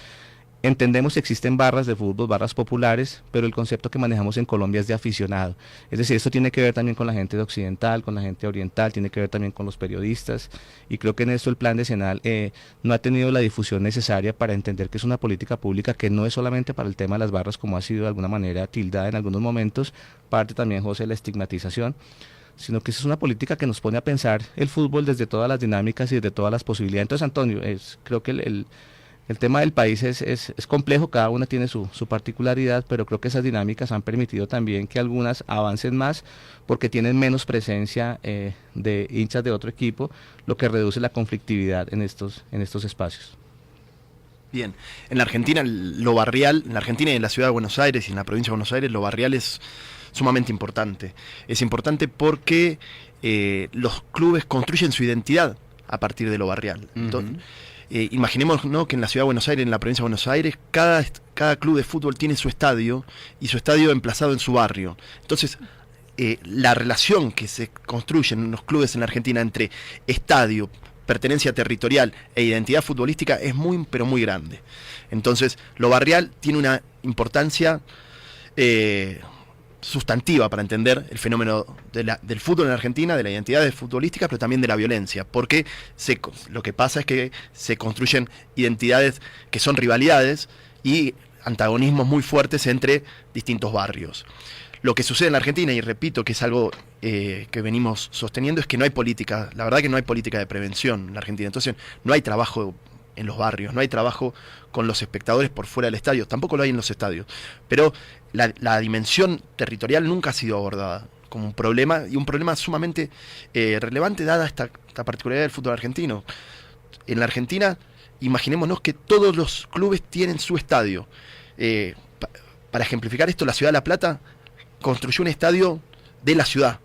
Entendemos que existen barras de fútbol, barras populares, pero el concepto que manejamos en Colombia es de aficionado. Es decir, esto tiene que ver también con la gente de occidental, con la gente oriental, tiene que ver también con los periodistas, y creo que en esto el plan decenal no ha tenido la difusión necesaria para entender que es una política pública que no es solamente para el tema de las barras, como ha sido de alguna manera tildada en algunos momentos, parte también, José, de la estigmatización, sino que es una política que nos pone a pensar el fútbol desde todas las dinámicas y desde todas las posibilidades. Entonces, Antonio, creo que el tema del país es complejo, cada una tiene su particularidad, pero creo que esas dinámicas han permitido también que algunas avancen más porque tienen menos presencia de hinchas de otro equipo, lo que reduce la conflictividad en estos espacios. Bien, en la Argentina lo barrial, en la Argentina y en la ciudad de Buenos Aires y en la provincia de Buenos Aires, lo barrial es sumamente importante. Es importante porque los clubes construyen su identidad a partir de lo barrial. Entonces, imaginemos, ¿no?, que en la ciudad de Buenos Aires, en la provincia de Buenos Aires, cada club de fútbol tiene su estadio y su estadio emplazado en su barrio. Entonces, la relación que se construye en los clubes en la Argentina entre estadio, pertenencia territorial e identidad futbolística es muy, pero muy grande. Entonces, lo barrial tiene una importancia sustantiva para entender el fenómeno del fútbol en Argentina, de la identidad futbolística, pero también de la violencia, porque lo que pasa es que se construyen identidades que son rivalidades y antagonismos muy fuertes entre distintos barrios. Lo que sucede en la Argentina, y repito que es algo que venimos sosteniendo, es que no hay política, la verdad que no hay política de prevención en la Argentina. Entonces no hay trabajo en los barrios, no hay trabajo con los espectadores por fuera del estadio, tampoco lo hay en los estadios. Pero la dimensión territorial nunca ha sido abordada como un problema, y un problema sumamente relevante dada esta particularidad del fútbol argentino. En la Argentina, imaginémonos que todos los clubes tienen su estadio. Para ejemplificar esto, la ciudad de La Plata construyó un estadio de la ciudad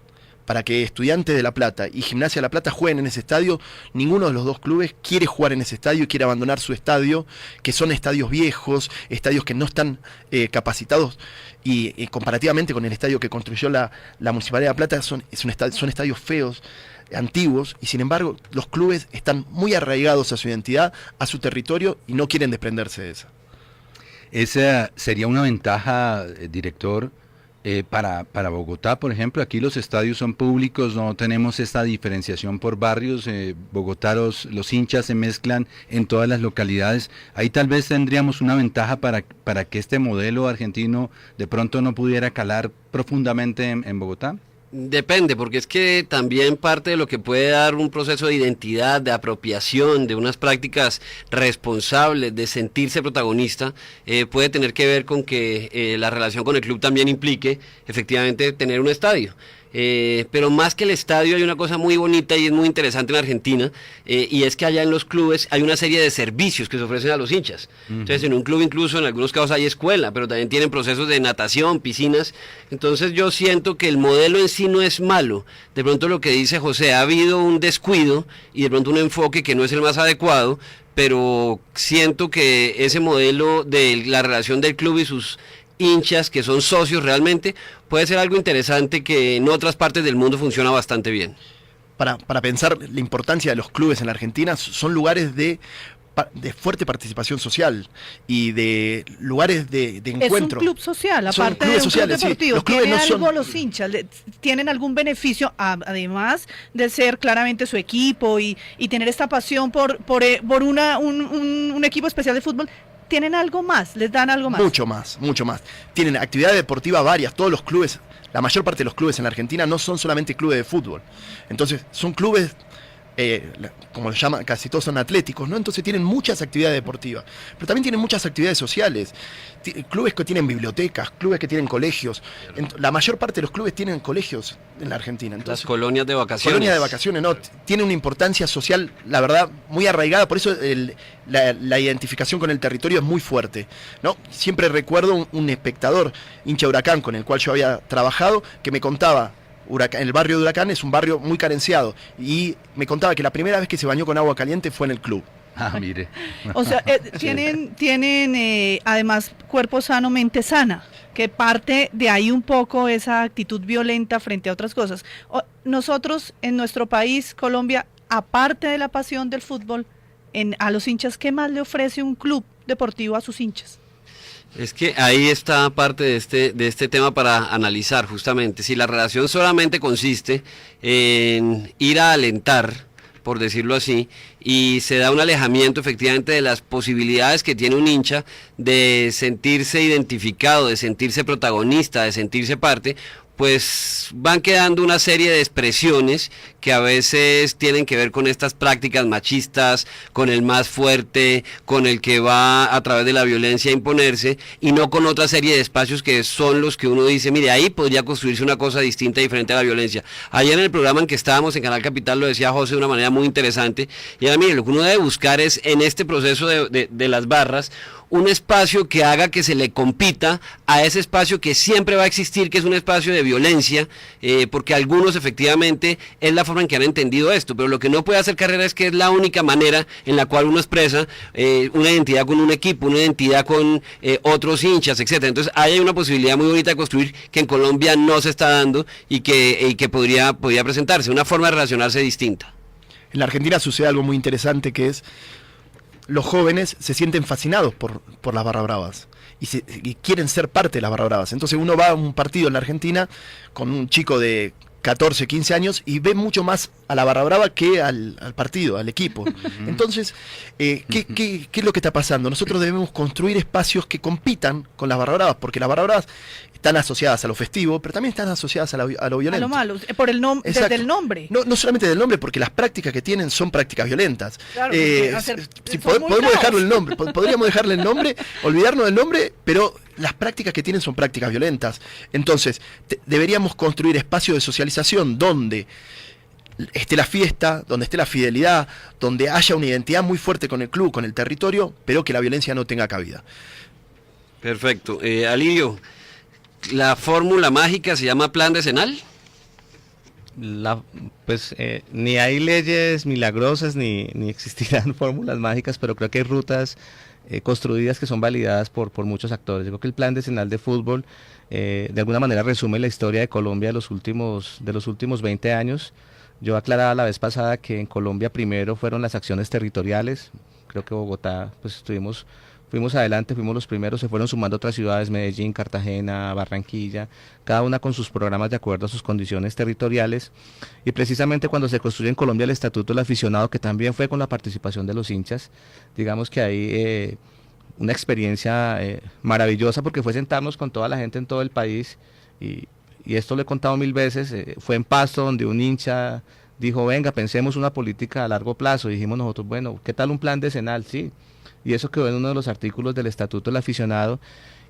para que Estudiantes de La Plata y Gimnasia de La Plata jueguen en ese estadio. Ninguno de los dos clubes quiere jugar en ese estadio y quiere abandonar su estadio, que son estadios viejos, estadios que no están capacitados, y comparativamente con el estadio que construyó la Municipalidad de La Plata son estadios feos, antiguos, y sin embargo los clubes están muy arraigados a su identidad, a su territorio, y no quieren desprenderse de esa. Esa sería una ventaja, director, para Bogotá, por ejemplo. Aquí los estadios son públicos, no tenemos esta diferenciación por barrios. Bogotá, los hinchas se mezclan en todas las localidades. Ahí tal vez tendríamos una ventaja para que este modelo argentino de pronto no pudiera calar profundamente en Bogotá. Depende, porque es que también parte de lo que puede dar un proceso de identidad, de apropiación, de unas prácticas responsables, de sentirse protagonista, puede tener que ver con que la relación con el club también implique efectivamente tener un estadio. Pero más que el estadio hay una cosa muy bonita y es muy interesante en Argentina, y es que allá en los clubes hay una serie de servicios que se ofrecen a los hinchas. Entonces en un club incluso en algunos casos hay escuela, pero también tienen procesos de natación, piscinas. Entonces yo siento que el modelo en sí no es malo. De pronto lo que dice José, ha habido un descuido y de pronto un enfoque que no es el más adecuado, pero siento que ese modelo de la relación del club y sus hinchas, que son socios realmente, puede ser algo interesante que en otras partes del mundo funciona bastante bien. Para pensar la importancia de los clubes en la Argentina, son lugares de fuerte participación social y de lugares de encuentro. Es un club social, aparte de un club deportivo. Sí. ¿Tiene algo los hinchas? ¿Tienen algún beneficio, además de ser claramente su equipo y tener esta pasión por un equipo especial de fútbol? ¿Tienen algo más? ¿Les dan algo más? Mucho más. Tienen actividad deportiva varias. Todos los clubes, la mayor parte de los clubes en la Argentina no son solamente clubes de fútbol. Entonces, son clubes, como lo llaman, casi todos son atléticos, ¿no? Entonces tienen muchas actividades deportivas. Pero también tienen muchas actividades sociales. Clubes que tienen bibliotecas, clubes que tienen colegios. La mayor parte de los clubes tienen colegios en la Argentina. Entonces, las colonias de vacaciones. Colonias de vacaciones, ¿no? Tiene una importancia social, la verdad, muy arraigada. Por eso la identificación con el territorio es muy fuerte, ¿no? Siempre recuerdo un espectador, hincha Huracán, con el cual yo había trabajado, que me contaba, el barrio de Huracán es un barrio muy carenciado, y me contaba que la primera vez que se bañó con agua caliente fue en el club. Ah, mire. O sea, tienen además cuerpo sano, mente sana, que parte de ahí un poco esa actitud violenta frente a otras cosas. Nosotros en nuestro país, Colombia, aparte de la pasión del fútbol, a los hinchas, ¿qué más le ofrece un club deportivo a sus hinchas? Es que ahí está parte de este tema para analizar justamente. Si la relación solamente consiste en ir a alentar, por decirlo así, y se da un alejamiento efectivamente de las posibilidades que tiene un hincha de sentirse identificado, de sentirse protagonista, de sentirse parte, pues van quedando una serie de expresiones que a veces tienen que ver con estas prácticas machistas, con el más fuerte, con el que va a través de la violencia a imponerse, y no con otra serie de espacios que son los que uno dice, mire, ahí podría construirse una cosa distinta, diferente a la violencia. Ayer en el programa en que estábamos en Canal Capital lo decía José de una manera muy interesante, y ahora mire, lo que uno debe buscar es en este proceso de las barras, un espacio que haga que se le compita a ese espacio que siempre va a existir, que es un espacio de violencia, porque algunos efectivamente es la forma en que han entendido esto, pero lo que no puede hacer carrera es que es la única manera en la cual uno expresa una identidad con un equipo, una identidad con otros hinchas, etcétera. Entonces hay una posibilidad muy bonita de construir que en Colombia no se está dando y que podría presentarse, una forma de relacionarse distinta. En la Argentina sucede algo muy interesante, que es los jóvenes se sienten fascinados por las barra bravas y quieren ser parte de las barra bravas. Entonces uno va a un partido en la Argentina con un chico de 14, 15 años y ve mucho más a la barra brava que al partido, al equipo. Entonces, ¿qué es lo que está pasando? Nosotros debemos construir espacios que compitan con las barra bravas, porque las barra bravas están asociadas a lo festivo, pero también están asociadas a lo violento. A lo malo, por desde el nombre. No solamente del nombre, porque las prácticas que tienen son prácticas violentas. Claro, si podemos dejarlo el nombre, podríamos dejarle el nombre, olvidarnos del nombre, pero las prácticas que tienen son prácticas violentas. Entonces, deberíamos construir espacios de socialización donde esté la fiesta, donde esté la fidelidad, donde haya una identidad muy fuerte con el club, con el territorio, pero que la violencia no tenga cabida. Perfecto. Alirio, ¿la fórmula mágica se llama Plan Decenal? Ni hay leyes milagrosas ni existirán fórmulas mágicas, pero creo que hay rutas construidas que son validadas por muchos actores. Yo creo que el Plan Decenal de fútbol de alguna manera resume la historia de Colombia de los últimos 20 años. Yo aclaraba la vez pasada que en Colombia primero fueron las acciones territoriales. Creo que Bogotá, pues fuimos adelante, fuimos los primeros, se fueron sumando otras ciudades, Medellín, Cartagena, Barranquilla, cada una con sus programas de acuerdo a sus condiciones territoriales, y precisamente cuando se construye en Colombia el Estatuto del Aficionado, que también fue con la participación de los hinchas, digamos que hay una experiencia maravillosa, porque fue sentarnos con toda la gente en todo el país, y esto lo he contado 1000 veces, fue en Pasto donde un hincha dijo, venga, pensemos una política a largo plazo, y dijimos nosotros, bueno, ¿qué tal un plan decenal? Sí. Y eso quedó en uno de los artículos del Estatuto del Aficionado,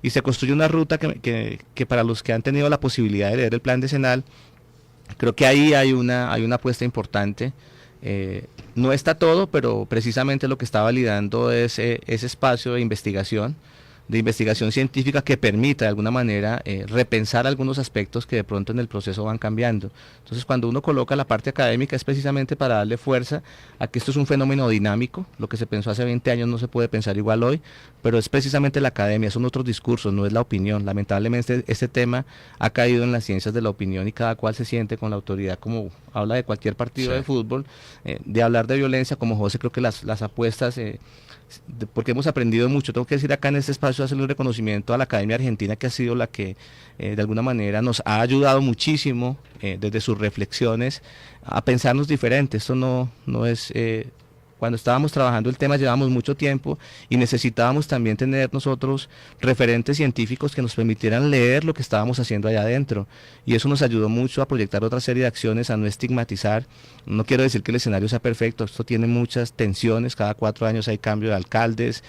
y se construye una ruta que para los que han tenido la posibilidad de leer el Plan Decenal, creo que ahí hay una apuesta importante. No está todo, pero precisamente lo que está validando es ese espacio de investigación científica que permita de alguna manera repensar algunos aspectos que de pronto en el proceso van cambiando. Entonces, cuando uno coloca la parte académica es precisamente para darle fuerza a que esto es un fenómeno dinámico. Lo que se pensó hace 20 años no se puede pensar igual hoy, pero es precisamente la academia, son otros discursos, no es la opinión. Lamentablemente este tema ha caído en las ciencias de la opinión y cada cual se siente con la autoridad, como habla de cualquier partido de fútbol, de hablar de violencia, como José. Creo que las apuestas, porque hemos aprendido mucho, tengo que decir acá en este espacio, hacerle un reconocimiento a la Academia Argentina, que ha sido la que de alguna manera nos ha ayudado muchísimo desde sus reflexiones a pensarnos diferentes. Esto no es cuando estábamos trabajando el tema llevábamos mucho tiempo y necesitábamos también tener nosotros referentes científicos que nos permitieran leer lo que estábamos haciendo allá adentro, y eso nos ayudó mucho a proyectar otra serie de acciones, a no estigmatizar. No quiero decir que el escenario sea perfecto, esto tiene muchas tensiones, cada 4 años hay cambio de alcaldes,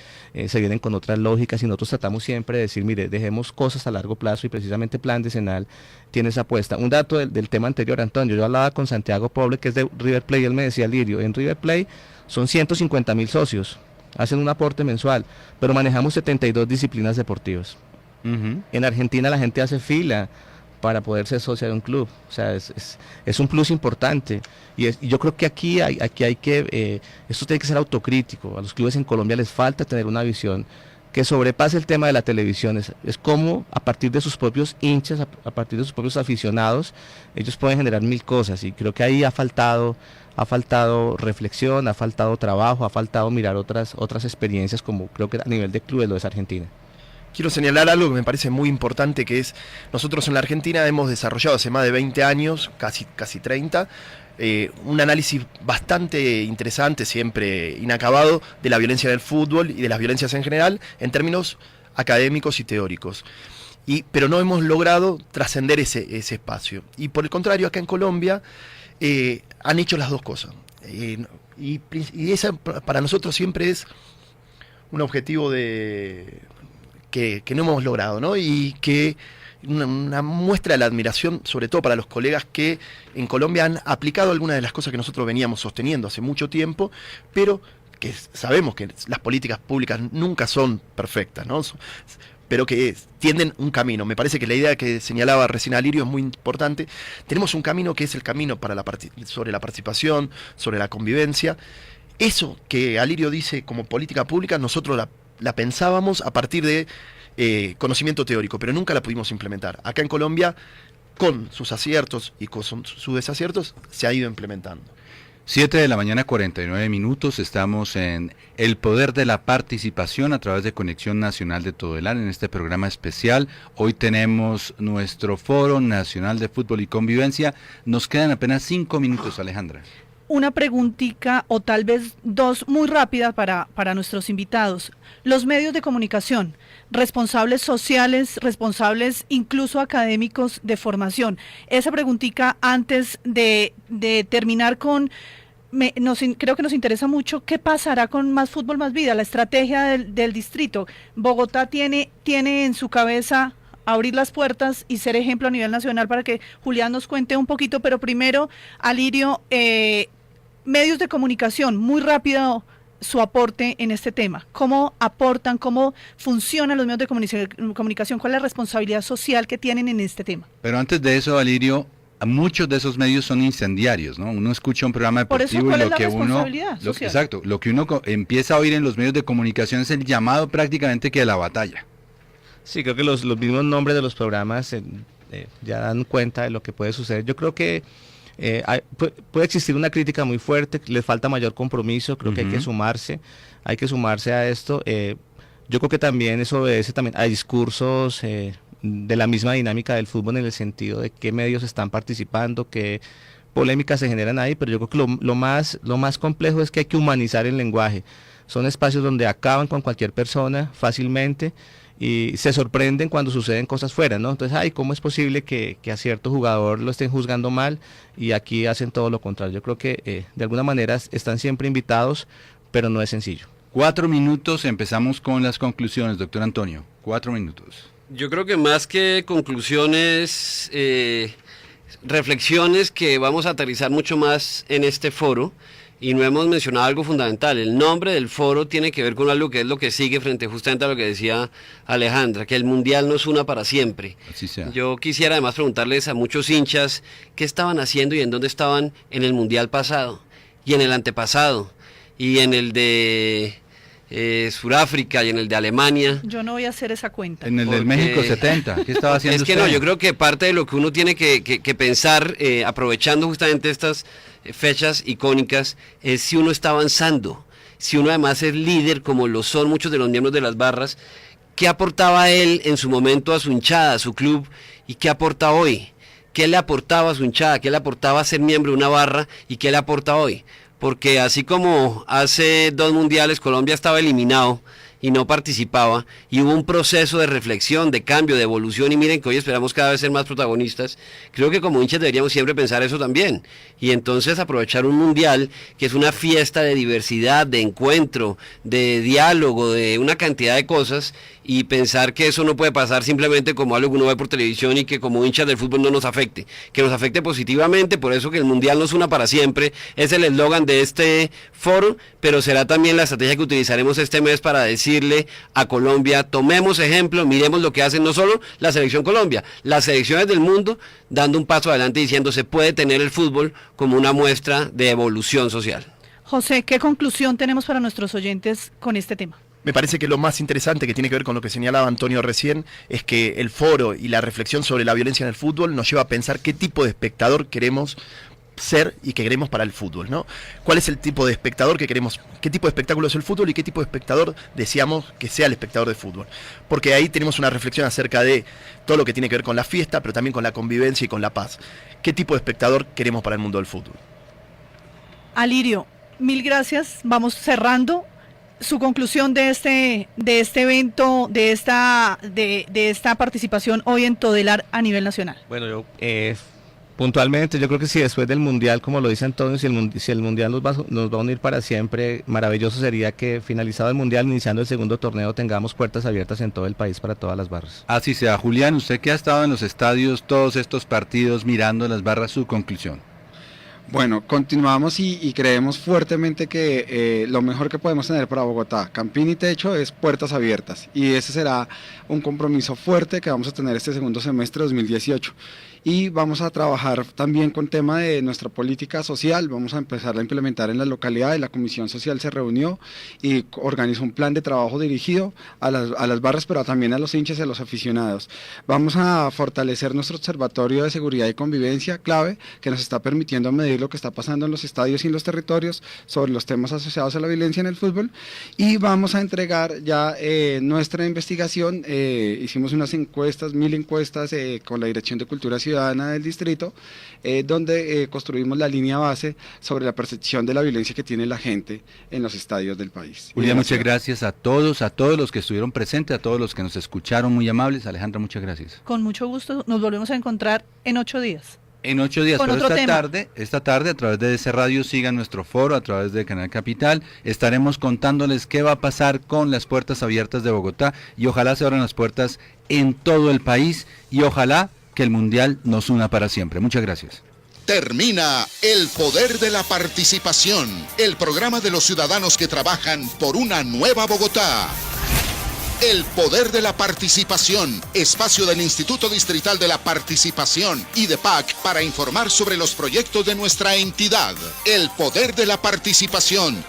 se vienen con otras lógicas, y nosotros tratamos siempre de decir, mire, dejemos cosas a largo plazo, y precisamente Plan Decenal tiene esa apuesta. Un dato del tema anterior, Antonio, yo hablaba con Santiago Poble, que es de River Plate, y él me decía, Lirio, en River Plate son 150.000 socios, hacen un aporte mensual, pero manejamos 72 disciplinas deportivas. En Argentina la gente hace fila para poder ser socio de un club, o sea, es un plus importante, y yo creo que aquí hay que, esto tiene que ser autocrítico. A los clubes en Colombia les falta tener una visión que sobrepase el tema de la televisión, es como a partir de sus propios hinchas, a partir de sus propios aficionados, ellos pueden generar 1000 cosas, y creo que ahí ha faltado reflexión, ha faltado trabajo, ha faltado mirar otras experiencias, como creo que a nivel de clubes lo es Argentina. Quiero señalar algo que me parece muy importante, que es, nosotros en la Argentina hemos desarrollado hace más de 20 años, casi 30, un análisis bastante interesante, siempre inacabado, de la violencia del fútbol y de las violencias en general, en términos académicos y teóricos. pero no hemos logrado trascender ese espacio. Y por el contrario, acá en Colombia han hecho las dos cosas. Y esa para nosotros siempre es un objetivo que no hemos logrado, ¿no? Y que una muestra de la admiración, sobre todo para los colegas que en Colombia han aplicado algunas de las cosas que nosotros veníamos sosteniendo hace mucho tiempo, pero que sabemos que las políticas públicas nunca son perfectas, ¿no? Pero que tienden un camino. Me parece que la idea que señalaba recién Alirio es muy importante. Tenemos un camino que es el camino sobre la participación, sobre la convivencia. Eso que Alirio dice como política pública, nosotros la pensábamos a partir de conocimiento teórico, pero nunca la pudimos implementar. Acá en Colombia, con sus aciertos y con sus desaciertos, se ha ido implementando. 7 de la mañana, 49 minutos, estamos en El Poder de la Participación a través de Conexión Nacional de Todelar en este programa especial. Hoy tenemos nuestro Foro Nacional de Fútbol y Convivencia. Nos quedan apenas 5 minutos, Alejandra. Una preguntita o tal vez dos muy rápidas para nuestros invitados. Los medios de comunicación, responsables sociales, responsables incluso académicos de formación. Esa preguntita antes de terminar con... creo que nos interesa mucho qué pasará con Más Fútbol, Más Vida, la estrategia del distrito. Bogotá tiene en su cabeza abrir las puertas y ser ejemplo a nivel nacional para que Julián nos cuente un poquito, pero primero, Alirio, medios de comunicación, muy rápido su aporte en este tema. ¿Cómo aportan, cómo funcionan los medios de comunicación? ¿Cuál es la responsabilidad social que tienen en este tema? Pero antes de eso, Alirio, muchos de esos medios son incendiarios, ¿no? Uno escucha un programa deportivo y lo que exacto, lo que uno empieza a oír en los medios de comunicación es el llamado prácticamente que de la batalla. Sí, creo que los mismos nombres de los programas ya dan cuenta de lo que puede suceder. Yo creo que puede existir una crítica muy fuerte, les falta mayor compromiso, creo que hay que sumarse a esto. Yo creo que también eso obedece también a discursos de la misma dinámica del fútbol, en el sentido de qué medios están participando, qué polémicas se generan ahí, pero yo creo que lo más complejo es que hay que humanizar el lenguaje. Son espacios donde acaban con cualquier persona fácilmente y se sorprenden cuando suceden cosas fuera, ¿no? Entonces, ¿cómo es posible que a cierto jugador lo estén juzgando mal y aquí hacen todo lo contrario? Yo creo que de alguna manera están siempre invitados, pero no es sencillo. 4 minutos, empezamos con las conclusiones, doctor Antonio. 4 minutos. Yo creo que más que conclusiones, reflexiones que vamos a aterrizar mucho más en este foro. Y no hemos mencionado algo fundamental. El nombre del foro tiene que ver con algo que es lo que sigue frente justamente a lo que decía Alejandra, que el mundial no es una para siempre. Así sea. Yo quisiera además preguntarles a muchos hinchas qué estaban haciendo y en dónde estaban en el mundial pasado y en el antepasado y en el de Sudáfrica y en el de Alemania. Yo no voy a hacer esa cuenta. En el del México 70, ¿qué estaba haciendo usted? No, yo creo que parte de lo que uno tiene que pensar, aprovechando justamente estas fechas icónicas, es si uno está avanzando, si uno además es líder, como lo son muchos de los miembros de las barras. ¿Qué aportaba él en su momento a su hinchada, a su club, y qué aporta hoy? ¿Qué le aportaba a su hinchada? ¿Qué le aportaba ser miembro de una barra y qué le aporta hoy? Porque así como hace 2 mundiales Colombia estaba eliminado y no participaba, y hubo un proceso de reflexión, de cambio, de evolución, y miren que hoy esperamos cada vez ser más protagonistas, creo que como hinchas deberíamos siempre pensar eso también, y entonces aprovechar un mundial que es una fiesta de diversidad, de encuentro, de diálogo, de una cantidad de cosas, y pensar que eso no puede pasar simplemente como algo que uno ve por televisión y que como hinchas del fútbol no nos afecte, que nos afecte positivamente. Por eso que el mundial no es una para siempre, es el eslogan de este foro, pero será también la estrategia que utilizaremos este mes para decirle a Colombia: tomemos ejemplo, miremos lo que hacen no solo la selección Colombia, las selecciones del mundo, dando un paso adelante diciendo se puede tener el fútbol como una muestra de evolución social. José, ¿qué conclusión tenemos para nuestros oyentes con este tema? Me parece que lo más interesante, que tiene que ver con lo que señalaba Antonio recién, es que el foro y la reflexión sobre la violencia en el fútbol nos lleva a pensar qué tipo de espectador queremos ser y que queremos para el fútbol, ¿no? ¿Cuál es el tipo de espectador que queremos? ¿Qué tipo de espectáculo es el fútbol y qué tipo de espectador deseamos que sea el espectador de fútbol? Porque ahí tenemos una reflexión acerca de todo lo que tiene que ver con la fiesta, pero también con la convivencia y con la paz. ¿Qué tipo de espectador queremos para el mundo del fútbol? Alirio, mil gracias. Vamos cerrando. su conclusión de este evento, de esta participación hoy en Todelar a nivel nacional. Bueno, yo puntualmente, yo creo que si después del Mundial, como lo dice Antonio, si el Mundial nos va a unir para siempre, maravilloso sería que finalizado el Mundial, iniciando el segundo torneo, tengamos puertas abiertas en todo el país para todas las barras. Así sea. Julián, usted que ha estado en los estadios todos estos partidos mirando las barras, su conclusión. Bueno, continuamos y creemos fuertemente que lo mejor que podemos tener para Bogotá, Campín y Techo, es puertas abiertas, y ese será un compromiso fuerte que vamos a tener este segundo semestre de 2018. Y vamos a trabajar también con tema de nuestra política social, vamos a empezar a implementar en las localidades. La Comisión Social se reunió y organizó un plan de trabajo dirigido a las barras, pero también a los hinchas y a los aficionados. Vamos a fortalecer nuestro observatorio de seguridad y convivencia clave, que nos está permitiendo medir lo que está pasando en los estadios y en los territorios sobre los temas asociados a la violencia en el fútbol. Y vamos a entregar ya nuestra investigación, hicimos unas encuestas, 1000 encuestas con la Dirección de Cultura Ciudadana del distrito, donde construimos la línea base sobre la percepción de la violencia que tiene la gente en los estadios del país. Julián, muchas gracias a todos los que estuvieron presentes, a todos los que nos escucharon, muy amables. Alejandra, muchas gracias. Con mucho gusto, nos volvemos a encontrar en 8 días. En 8 días, con pero otro esta tarde a través de ese radio sigan nuestro foro, a través de Canal Capital, estaremos contándoles qué va a pasar con las puertas abiertas de Bogotá, y ojalá se abran las puertas en todo el país, y ojalá que el Mundial nos una para siempre. Muchas gracias. Termina El Poder de la Participación, el programa de los ciudadanos que trabajan por una nueva Bogotá. El Poder de la Participación, espacio del Instituto Distrital de la Participación y de PAC para informar sobre los proyectos de nuestra entidad. El Poder de la Participación.